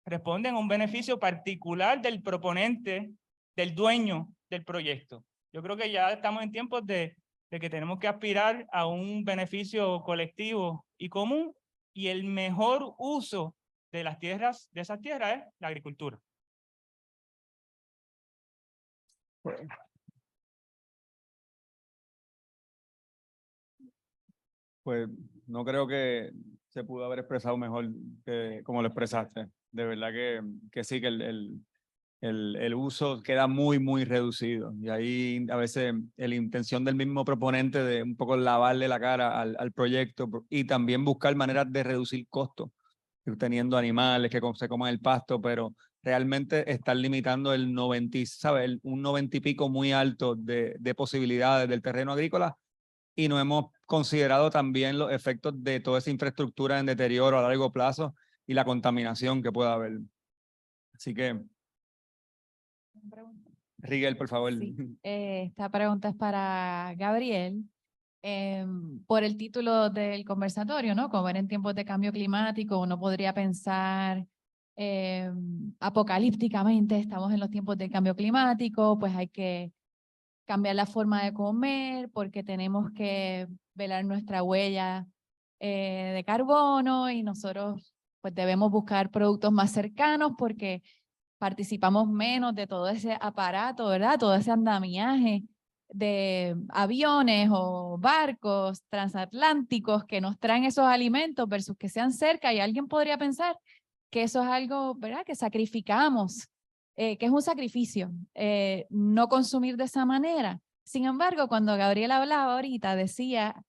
responden a un beneficio particular del proponente, del dueño del proyecto. Yo creo que ya estamos en tiempos de que tenemos que aspirar a un beneficio colectivo y común, y el mejor uso de las tierras, de esas tierras, es la agricultura. Pues no creo que se pudo haber expresado mejor que como lo expresaste. De verdad que sí, que el uso queda muy, muy reducido. Y ahí a veces la intención del mismo proponente de un poco lavarle la cara al proyecto y también buscar maneras de reducir costos, ir teniendo animales que se coman el pasto, pero realmente están limitando el 90, ¿sabes? Un 90 y pico muy alto de posibilidades del terreno agrícola, y no hemos considerado también los efectos de toda esa infraestructura en deterioro a largo plazo y la contaminación que pueda haber. Así que, Rigel, por favor. Sí, esta pregunta es para Gabriel. Por el título del conversatorio, ¿no? Como en tiempos de cambio climático, uno podría pensar apocalípticamente, estamos en los tiempos del cambio climático, pues hay que cambiar la forma de comer porque tenemos que velar nuestra huella de carbono, y nosotros pues debemos buscar productos más cercanos porque participamos menos de todo ese aparato, ¿verdad? Todo ese andamiaje de aviones o barcos transatlánticos que nos traen esos alimentos versus que sean cerca, y alguien podría pensar que eso es algo, ¿verdad?, que sacrificamos, que es un sacrificio, no consumir de esa manera. Sin embargo, cuando Gabriel hablaba ahorita, decía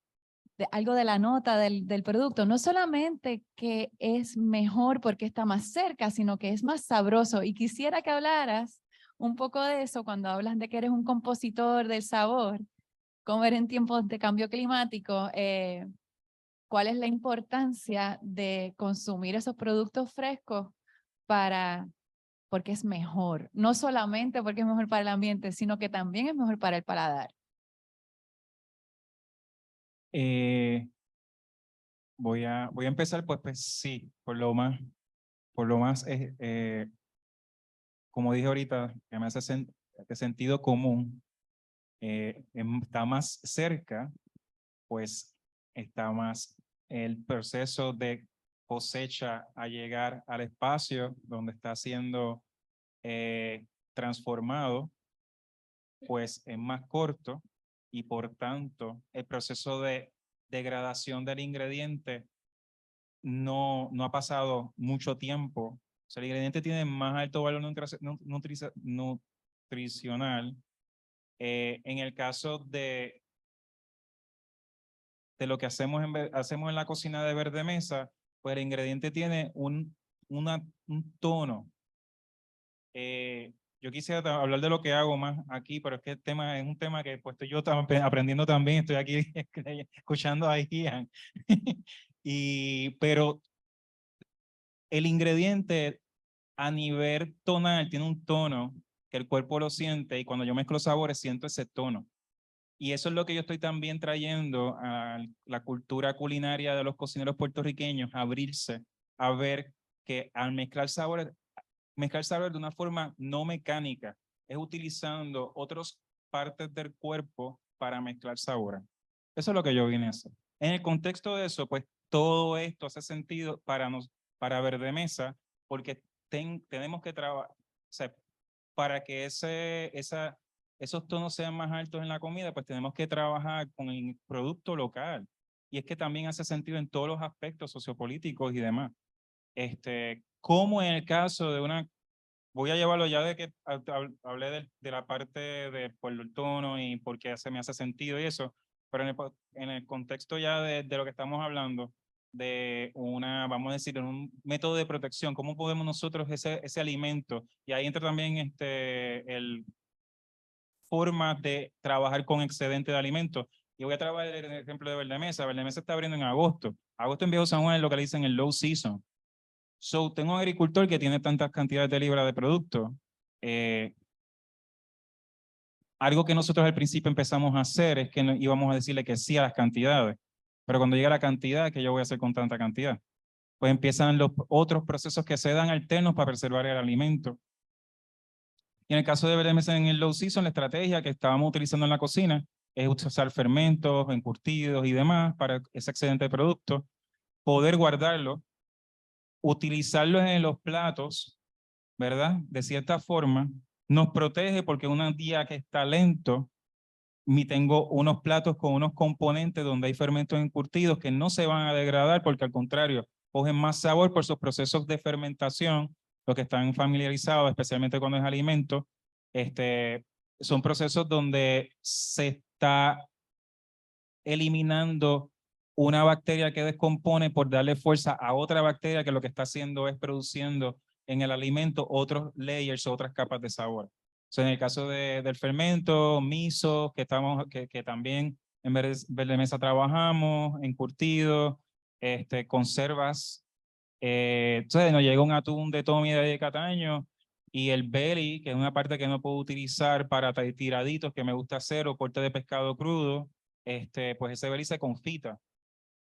algo de la nota del producto, no solamente que es mejor porque está más cerca, sino que es más sabroso. Y quisiera que hablaras un poco de eso cuando hablas de que eres un compositor del sabor, comer en tiempos de cambio climático. ¿Cuál es la importancia de consumir esos productos frescos porque es mejor? No solamente porque es mejor para el ambiente, sino que también es mejor para el paladar. Voy a empezar, pues sí, por lo más, como dije ahorita, que me hace de sentido común, está más cerca, pues está más el proceso de cosecha a llegar al espacio donde está siendo transformado, pues es más corto, y por tanto el proceso de degradación del ingrediente no ha pasado mucho tiempo. O sea, el ingrediente tiene más alto valor nutricional. En el caso de lo que hacemos en la cocina de Verde Mesa, pues el ingrediente tiene un tono. Yo quisiera hablar de lo que hago más aquí, pero es que el tema es un tema que pues estoy yo aprendiendo también, estoy aquí escuchando a Ian. Pero el ingrediente a nivel tonal tiene un tono que el cuerpo lo siente, y cuando yo mezclo sabores siento ese tono. Y eso es lo que yo estoy también trayendo a la cultura culinaria de los cocineros puertorriqueños, abrirse a ver que al mezclar sabores de una forma no mecánica, es utilizando otras partes del cuerpo para mezclar sabores. Eso es lo que yo vine a hacer. En el contexto de eso, pues todo esto hace sentido para Verde Mesa, porque tenemos que trabajar, o sea, para que esos tonos sean más altos en la comida, pues tenemos que trabajar con el producto local. Y es que también hace sentido en todos los aspectos sociopolíticos y demás. Como en el caso de una, voy a llevarlo ya de que hablé de la parte de por el tono y por qué me hace sentido y eso, pero en el contexto ya de lo que estamos hablando, de vamos a decir, un método de protección, cómo podemos nosotros ese alimento, y ahí entra también formas de trabajar con excedente de alimentos. Y voy a trabajar el ejemplo de Verde Mesa. Verde Mesa está abriendo en agosto. Agosto en Viejo San Juan es lo que le dicen el low season. So, tengo un agricultor que tiene tantas cantidades de libras de producto. Algo que nosotros al principio empezamos a hacer es que íbamos a decirle que sí a las cantidades. Pero cuando llega la cantidad, ¿qué yo voy a hacer con tanta cantidad? Pues empiezan los otros procesos que se dan alternos para preservar el alimento. Y en el caso de Verde Mesa en el low season, la estrategia que estábamos utilizando en la cocina es usar fermentos, encurtidos y demás para ese excedente de producto, poder guardarlo, utilizarlos en los platos, ¿verdad? De cierta forma, nos protege porque un día que está lento, tengo unos platos con unos componentes donde hay fermentos encurtidos que no se van a degradar porque al contrario, cogen más sabor por sus procesos de fermentación, los que están familiarizados, especialmente cuando es alimento, son procesos donde se está eliminando una bacteria que descompone por darle fuerza a otra bacteria que lo que está haciendo es produciendo en el alimento otros layers, otras capas de sabor. En el caso del fermento, miso, que también en Verde Mesa trabajamos, encurtidos, conservas. Entonces nos llega un atún de Tommy de Cataño y el belly, que es una parte que no puedo utilizar para tiraditos que me gusta hacer o corte de pescado crudo, pues ese belly se confita.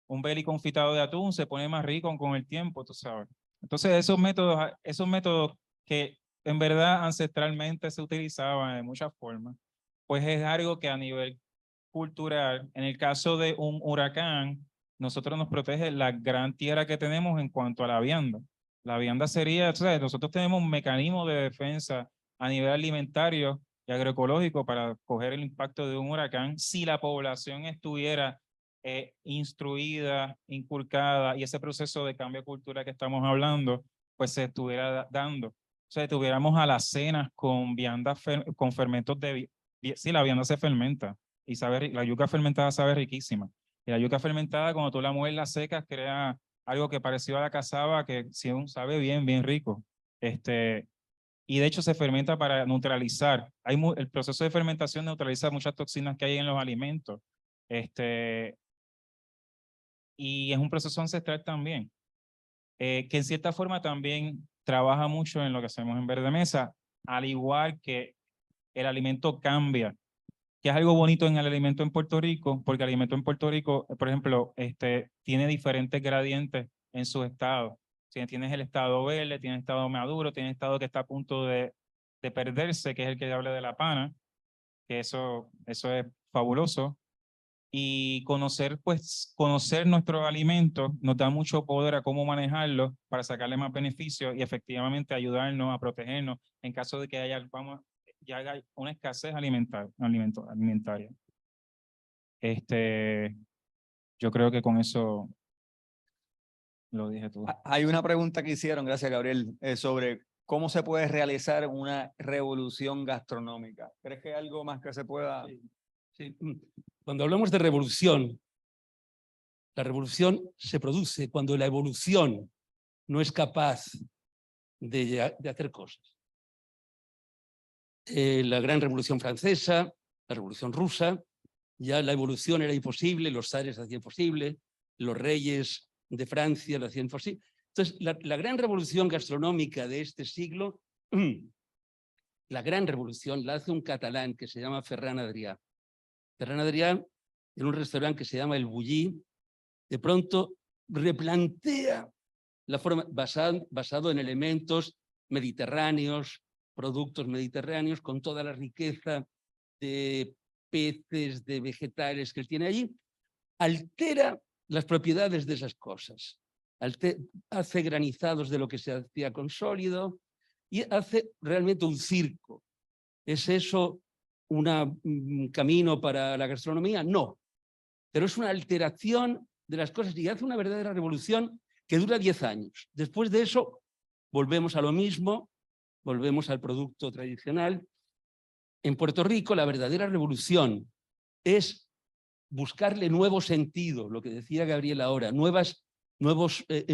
Un belly confitado de atún se pone más rico con el tiempo, tú sabes. Entonces esos métodos que en verdad ancestralmente se utilizaban de muchas formas, pues es algo que a nivel cultural, en el caso de un huracán, nosotros nos protege la gran tierra que tenemos en cuanto a la vianda. La vianda sería, ¿sabes? Nosotros tenemos un mecanismo de defensa a nivel alimentario y agroecológico para coger el impacto de un huracán si la población estuviera instruida, inculcada y ese proceso de cambio cultural que estamos hablando, pues se estuviera dando. O sea, tuviéramos alacenas con viandas, con fermentos sí, la vianda se fermenta y la yuca fermentada sabe riquísima. Y la yuca fermentada, cuando tú la mueves, la secas, crea algo que parecido a la cazaba, que sí, sabe bien, bien rico. Y de hecho se fermenta para neutralizar. El proceso de fermentación neutraliza muchas toxinas que hay en los alimentos. Y es un proceso ancestral también, que en cierta forma también trabaja mucho en lo que hacemos en Verde Mesa, al igual que el alimento cambia, que es algo bonito en el alimento en Puerto Rico, porque el alimento en Puerto Rico, por ejemplo, tiene diferentes gradientes en sus estados. Tienes el estado verde, tienes el estado maduro, tienes el estado que está a punto de perderse, que es el que habla de la pana, que eso es fabuloso. Y conocer nuestros alimentos nos da mucho poder a cómo manejarlos para sacarle más beneficios y efectivamente ayudarnos a protegernos en caso de que haya una escasez alimentaria. Yo creo que con eso lo dije todo. Hay una pregunta que hicieron, gracias Gabriel, sobre cómo se puede realizar una revolución gastronómica. ¿Crees que hay algo más que se pueda...? Sí. Cuando hablamos de revolución, la revolución se produce cuando la evolución no es capaz de hacer cosas. La gran revolución francesa, la revolución rusa, ya la evolución era imposible, los zares lo hacían posible, los reyes de Francia lo hacían posible. Entonces, la gran revolución gastronómica de este siglo, la gran revolución la hace un catalán que se llama Ferran Adrià. Ferran Adrià, en un restaurante que se llama El Bulli, de pronto replantea la forma basado en elementos mediterráneos, productos mediterráneos, con toda la riqueza de peces, de vegetales que él tiene allí, altera las propiedades de esas cosas. Hace granizados de lo que se hacía con sólido, y hace realmente un circo. ¿Es eso un camino para la gastronomía? No, pero es una alteración de las cosas y hace una verdadera revolución que dura 10 años. Después de eso, volvemos a lo mismo, volvemos al producto tradicional. En Puerto Rico, la verdadera revolución es buscarle nuevo sentido, lo que decía Gabriel ahora, nuevos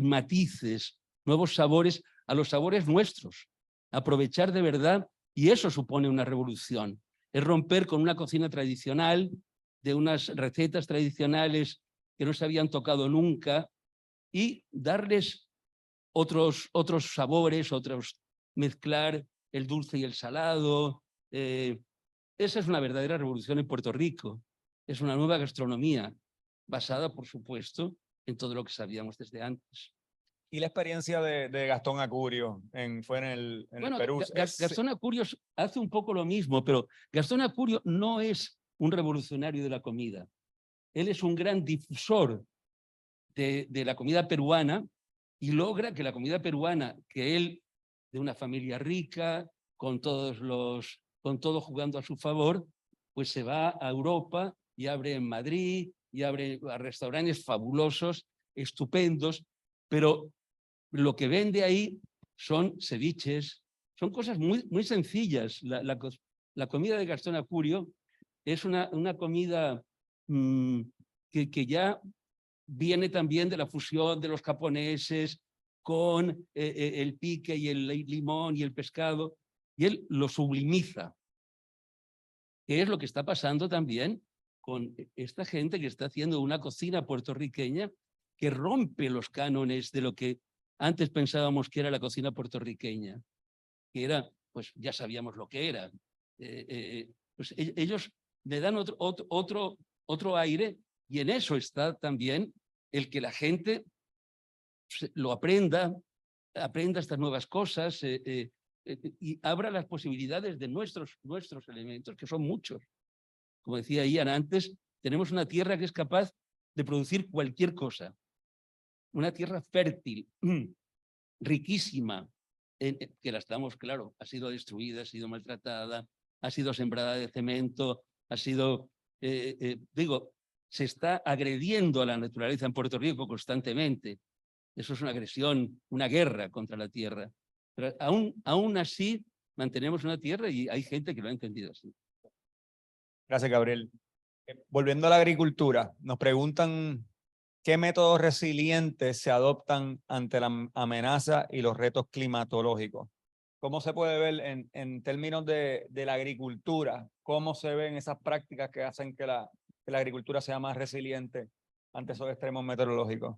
matices, nuevos sabores a los sabores nuestros. Aprovechar de verdad, y eso supone una revolución. Es romper con una cocina tradicional, de unas recetas tradicionales que no se habían tocado nunca, y darles otros sabores, mezclar el dulce y el salado. Esa es una verdadera revolución en Puerto Rico. Es una nueva gastronomía basada, por supuesto, en todo lo que sabíamos desde antes. ¿Y la experiencia de Gastón Acurio fue en el Perú? Gastón Acurio hace un poco lo mismo, pero Gastón Acurio no es un revolucionario de la comida. Él es un gran difusor de la comida peruana y logra que la comida peruana, que él, de una familia rica, con todo jugando a su favor, pues se va a Europa y abre en Madrid y abre restaurantes fabulosos, estupendos, pero lo que vende ahí son ceviches, son cosas muy sencillas. La comida de Gastón Acurio es una comida que ya viene también de la fusión de los japoneses con el pique y el limón y el pescado, y él lo sublimiza, que es lo que está pasando también con esta gente que está haciendo una cocina puertorriqueña que rompe los cánones de lo que antes pensábamos que era la cocina puertorriqueña, que era, pues ya sabíamos lo que era. Pues ellos le dan otro aire, y en eso está también el que la gente lo aprenda estas nuevas cosas y abra las posibilidades de nuestros elementos, que son muchos. Como decía Ian antes, tenemos una tierra que es capaz de producir cualquier cosa. Una tierra fértil, riquísima, que la estamos, claro, ha sido destruida, ha sido maltratada, ha sido sembrada de cemento, ha sido, se está agrediendo a la naturaleza en Puerto Rico constantemente. Eso es una agresión, una guerra contra la tierra. Pero aún así mantenemos una tierra y hay gente que lo ha entendido así. Gracias, Gabriel. Volviendo a la agricultura, nos preguntan qué métodos resilientes se adoptan ante la amenaza y los retos climatológicos. ¿Cómo se puede ver en términos de la agricultura? ¿Cómo se ven esas prácticas que hacen que la agricultura sea más resiliente ante esos extremos meteorológicos?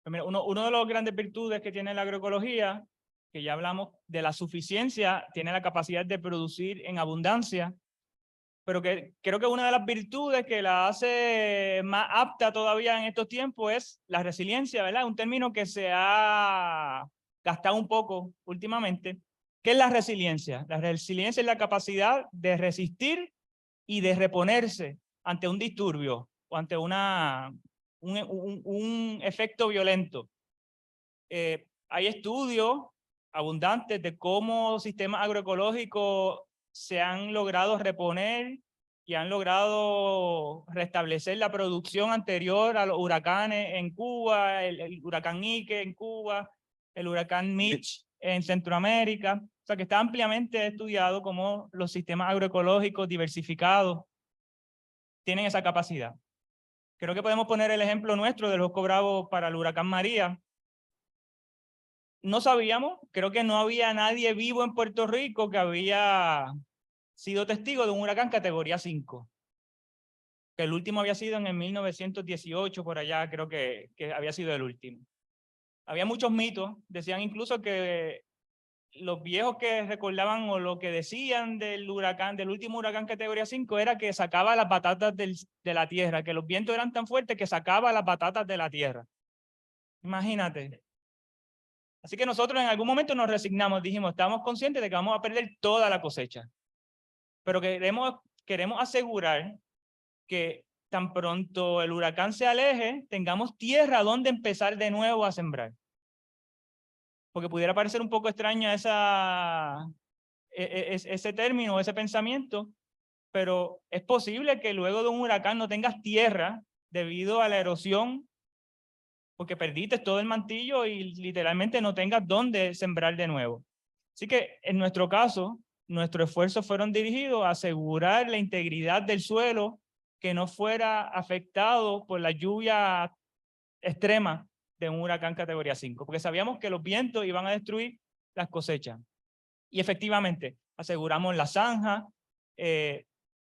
Mira, uno de los grandes virtudes que tiene la agroecología, que ya hablamos de la suficiencia, tiene la capacidad de producir en abundancia, pero que creo que una de las virtudes que la hace más apta todavía en estos tiempos es la resiliencia, ¿verdad? Un término que se ha gastado un poco últimamente. ¿Qué es la resiliencia? La resiliencia es la capacidad de resistir y de reponerse ante un disturbio o ante un efecto violento. Hay estudios abundantes de cómo sistemas agroecológicos se han logrado reponer y han logrado restablecer la producción anterior a los huracanes en Cuba, el huracán Ike en Cuba, el huracán Mitch en Centroamérica. O sea, que está ampliamente estudiado cómo los sistemas agroecológicos diversificados tienen esa capacidad. Creo que podemos poner el ejemplo nuestro de los Ojos Bravos para el huracán María. No sabíamos, creo que no había nadie vivo en Puerto Rico que había sido testigo de un huracán categoría 5. Que el último había sido en el 1918, por allá, creo que había sido el último. Había muchos mitos, decían incluso que los viejos que recordaban o lo que decían del último huracán categoría 5 era que sacaba las batatas de la tierra, que los vientos eran tan fuertes que sacaba las batatas de la tierra. Imagínate. Así que nosotros en algún momento nos resignamos, dijimos, estamos conscientes de que vamos a perder toda la cosecha. Pero queremos asegurar que tan pronto el huracán se aleje, tengamos tierra donde empezar de nuevo a sembrar. porque pudiera parecer un poco extraña ese término, ese pensamiento, pero es posible que luego de un huracán no tengas tierra debido a la erosión, porque perdiste todo el mantillo y literalmente no tengas dónde sembrar de nuevo. Así que en nuestro caso, nuestros esfuerzos fueron dirigidos a asegurar la integridad del suelo, que no fuera afectado por la lluvia extrema de un huracán categoría 5, porque sabíamos que los vientos iban a destruir las cosechas. Y efectivamente, aseguramos la zanja,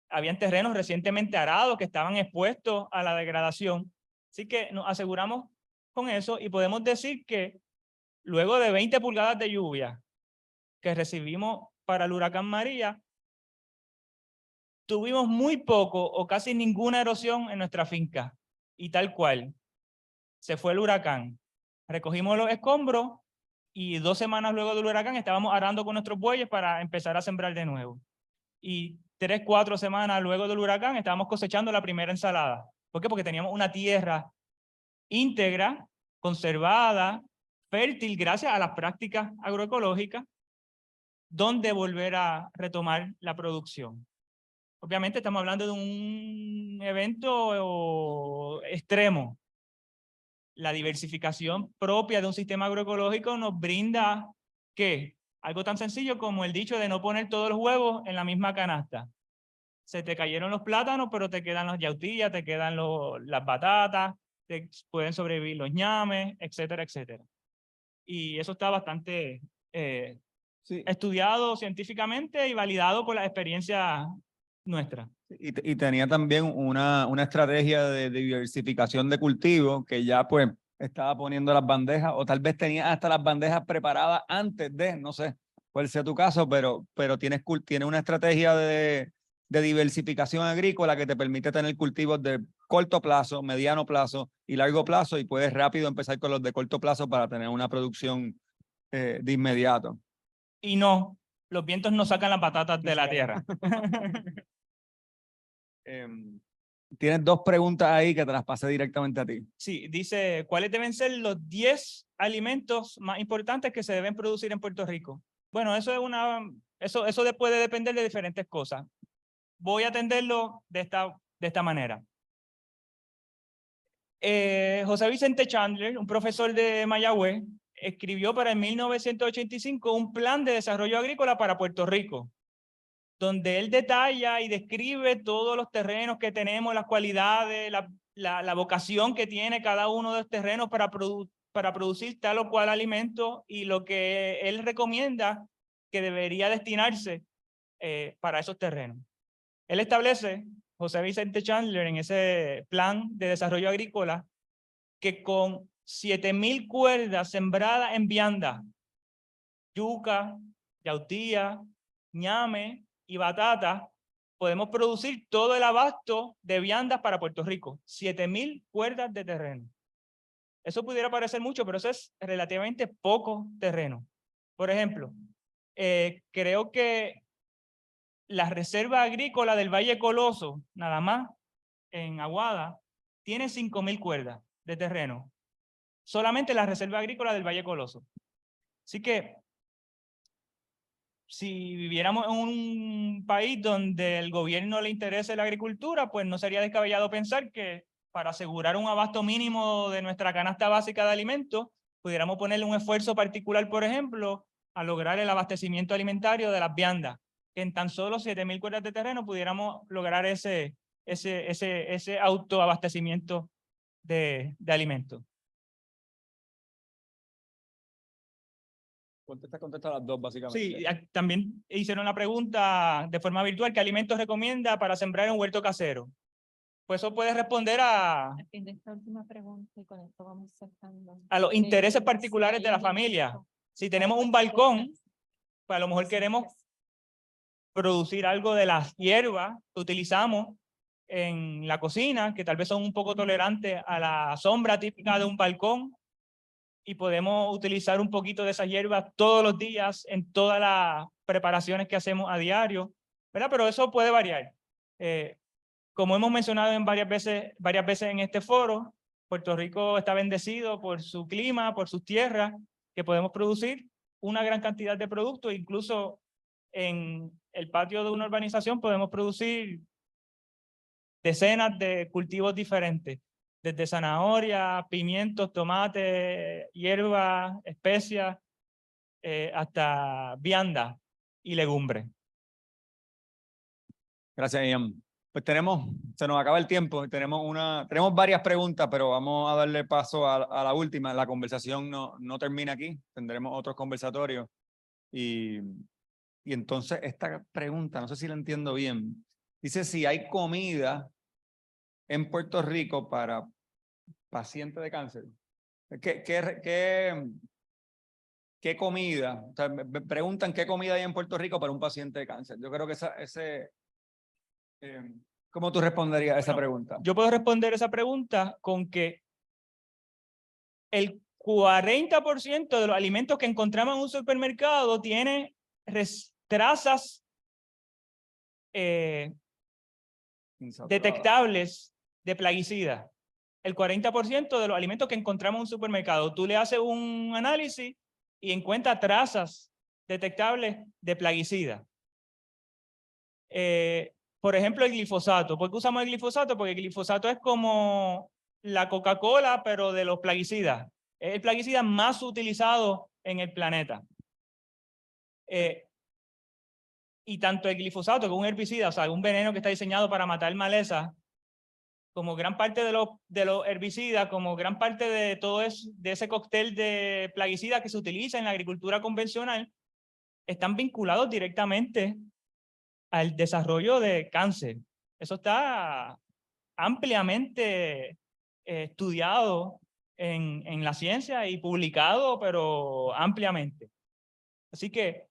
habían terrenos recientemente arados que estaban expuestos a la degradación. Así que nos aseguramos con eso y podemos decir que luego de 20 pulgadas de lluvia que recibimos para el huracán María, tuvimos muy poco o casi ninguna erosión en nuestra finca. Y tal cual, se fue el huracán, recogimos los escombros y 2 semanas luego del huracán estábamos arando con nuestros bueyes para empezar a sembrar de nuevo. Y 3, 4 semanas luego del huracán estábamos cosechando la primera ensalada. ¿Por qué? Porque teníamos una tierra íntegra, conservada, fértil gracias a las prácticas agroecológicas, donde volver a retomar la producción. Obviamente estamos hablando de un evento extremo. La diversificación propia de un sistema agroecológico nos brinda, ¿qué? Algo tan sencillo como el dicho de no poner todos los huevos en la misma canasta. Se te cayeron los plátanos, pero te quedan las yautillas, te quedan las batatas, te pueden sobrevivir los ñames, etcétera, etcétera. Y eso está bastante estudiado científicamente y validado por la experiencia nuestra. Y tenía también una estrategia de diversificación de cultivo que ya pues estaba poniendo las bandejas, o tal vez tenía hasta las bandejas preparadas antes de, no sé cuál sea tu caso, pero tienes una estrategia de diversificación agrícola que te permite tener cultivos de corto plazo, mediano plazo y largo plazo, y puedes rápido empezar con los de corto plazo para tener una producción de inmediato. Y no, los vientos no sacan las patatas de la tierra. Tienes 2 preguntas ahí que te las pasé directamente a ti. Sí, dice, ¿cuáles deben ser los 10 alimentos más importantes que se deben producir en Puerto Rico? Bueno, eso puede depender de diferentes cosas. Voy a atenderlo de esta manera. José Vicente Chandler, un profesor de Mayagüez, escribió para el 1985 un plan de desarrollo agrícola para Puerto Rico, donde él detalla y describe todos los terrenos que tenemos, las cualidades, la vocación que tiene cada uno de los terrenos para producir tal o cual alimento y lo que él recomienda que debería destinarse para esos terrenos. Él establece, José Vicente Chandler, en ese plan de desarrollo agrícola, que con 7,000 cuerdas sembradas en vianda, yuca, yautía, ñame y batata, podemos producir todo el abasto de viandas para Puerto Rico. 7,000 cuerdas de terreno. Eso pudiera parecer mucho, pero eso es relativamente poco terreno. Por ejemplo, creo que la reserva agrícola del Valle Coloso, nada más, en Aguada, tiene 5,000 cuerdas de terreno. Solamente la reserva agrícola del Valle Coloso. Así que, si viviéramos en un país donde el gobierno le interese la agricultura, pues no sería descabellado pensar que para asegurar un abasto mínimo de nuestra canasta básica de alimentos, pudiéramos ponerle un esfuerzo particular, por ejemplo, a lograr el abastecimiento alimentario de las viandas, que en tan solo 7,000 cuerdas de terreno pudiéramos lograr ese autoabastecimiento de alimentos. Contesta las 2 básicamente. Sí, también hicieron la pregunta de forma virtual, ¿qué alimentos recomienda para sembrar en un huerto casero? Pues eso puede responder a Esta última pregunta y con esto vamos saltando. A los intereses particulares de la familia. Si tenemos un balcón, pues a lo mejor queremos producir algo de las hierbas que utilizamos en la cocina, que tal vez son un poco tolerantes a la sombra típica de un balcón, y podemos utilizar un poquito de esas hierbas todos los días en todas las preparaciones que hacemos a diario, ¿verdad? Pero eso puede variar. Como hemos mencionado varias veces en este foro, Puerto Rico está bendecido por su clima, por sus tierras, que podemos producir una gran cantidad de productos, incluso en el patio de una urbanización podemos producir decenas de cultivos diferentes, desde zanahoria, pimientos, tomates, hierbas, especias, hasta viandas y legumbres. Gracias, Ian. Pues se nos acaba el tiempo, tenemos varias preguntas, pero vamos a darle paso a la última. La conversación no termina aquí, tendremos otros conversatorios. Y entonces esta pregunta, no sé si la entiendo bien, dice si hay comida en Puerto Rico para pacientes de cáncer. ¿Qué comida? O sea, me preguntan qué comida hay en Puerto Rico para un paciente de cáncer. Yo creo que ¿cómo tú responderías a esa pregunta? Yo puedo responder esa pregunta con que el 40% de los alimentos que encontramos en un supermercado tiene trazas detectables de plaguicidas. El 40% de los alimentos que encontramos en un supermercado, tú le haces un análisis y encuentras trazas detectables de plaguicidas. Por ejemplo, el glifosato. ¿Por qué usamos el glifosato? Porque el glifosato es como la Coca-Cola, pero de los plaguicidas. Es el plaguicida más utilizado en el planeta. Y tanto el glifosato, que es un herbicida, o sea, un veneno que está diseñado para matar malezas, como gran parte de los herbicidas, como gran parte de todo de ese cóctel de plaguicidas que se utiliza en la agricultura convencional, están vinculados directamente al desarrollo de cáncer. Eso está ampliamente estudiado en la ciencia y publicado, pero ampliamente. Así que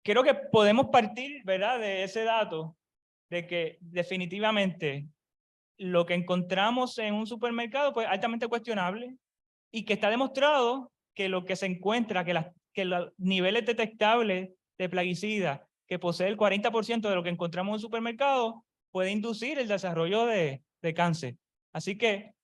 creo que podemos partir, ¿verdad?, de ese dato de que definitivamente lo que encontramos en un supermercado pues altamente cuestionable y que está demostrado que lo que se encuentra, que los niveles detectables de plaguicidas que posee el 40% de lo que encontramos en un supermercado puede inducir el desarrollo de cáncer. Así que,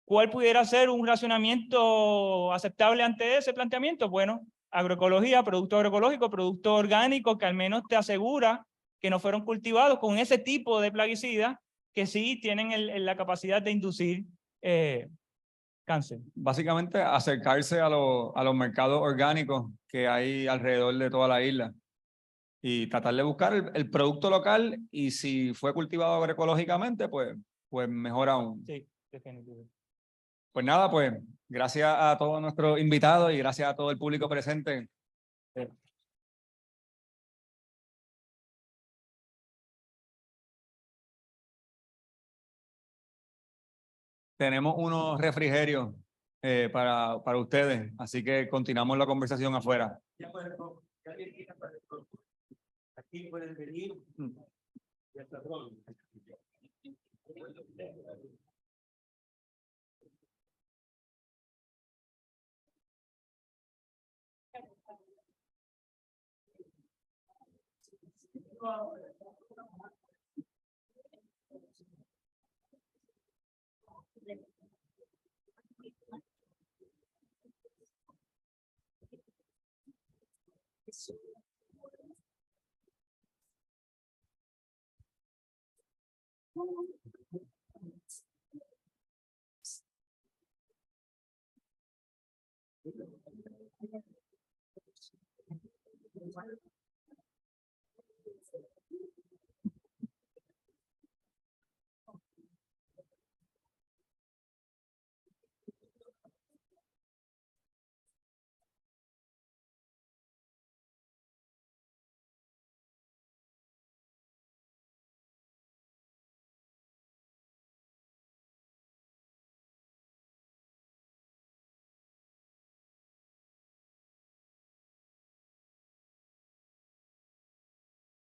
¿cuál pudiera ser un racionamiento aceptable ante ese planteamiento? Bueno, agroecología, producto agroecológico, producto orgánico que al menos te asegura que no fueron cultivados con ese tipo de plaguicidas que sí tienen la capacidad de inducir cáncer. Básicamente acercarse a los mercados orgánicos que hay alrededor de toda la isla y tratar de buscar el producto local, y si fue cultivado agroecológicamente, pues mejor aún. Sí, definitivamente. Pues nada, pues gracias a todos nuestros invitados y gracias a todo el público presente. Tenemos unos refrigerios para ustedes, así que continuamos la conversación afuera. Aquí pueden venir.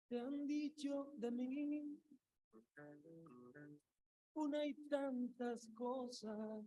Te han dicho de mí una y tantas cosas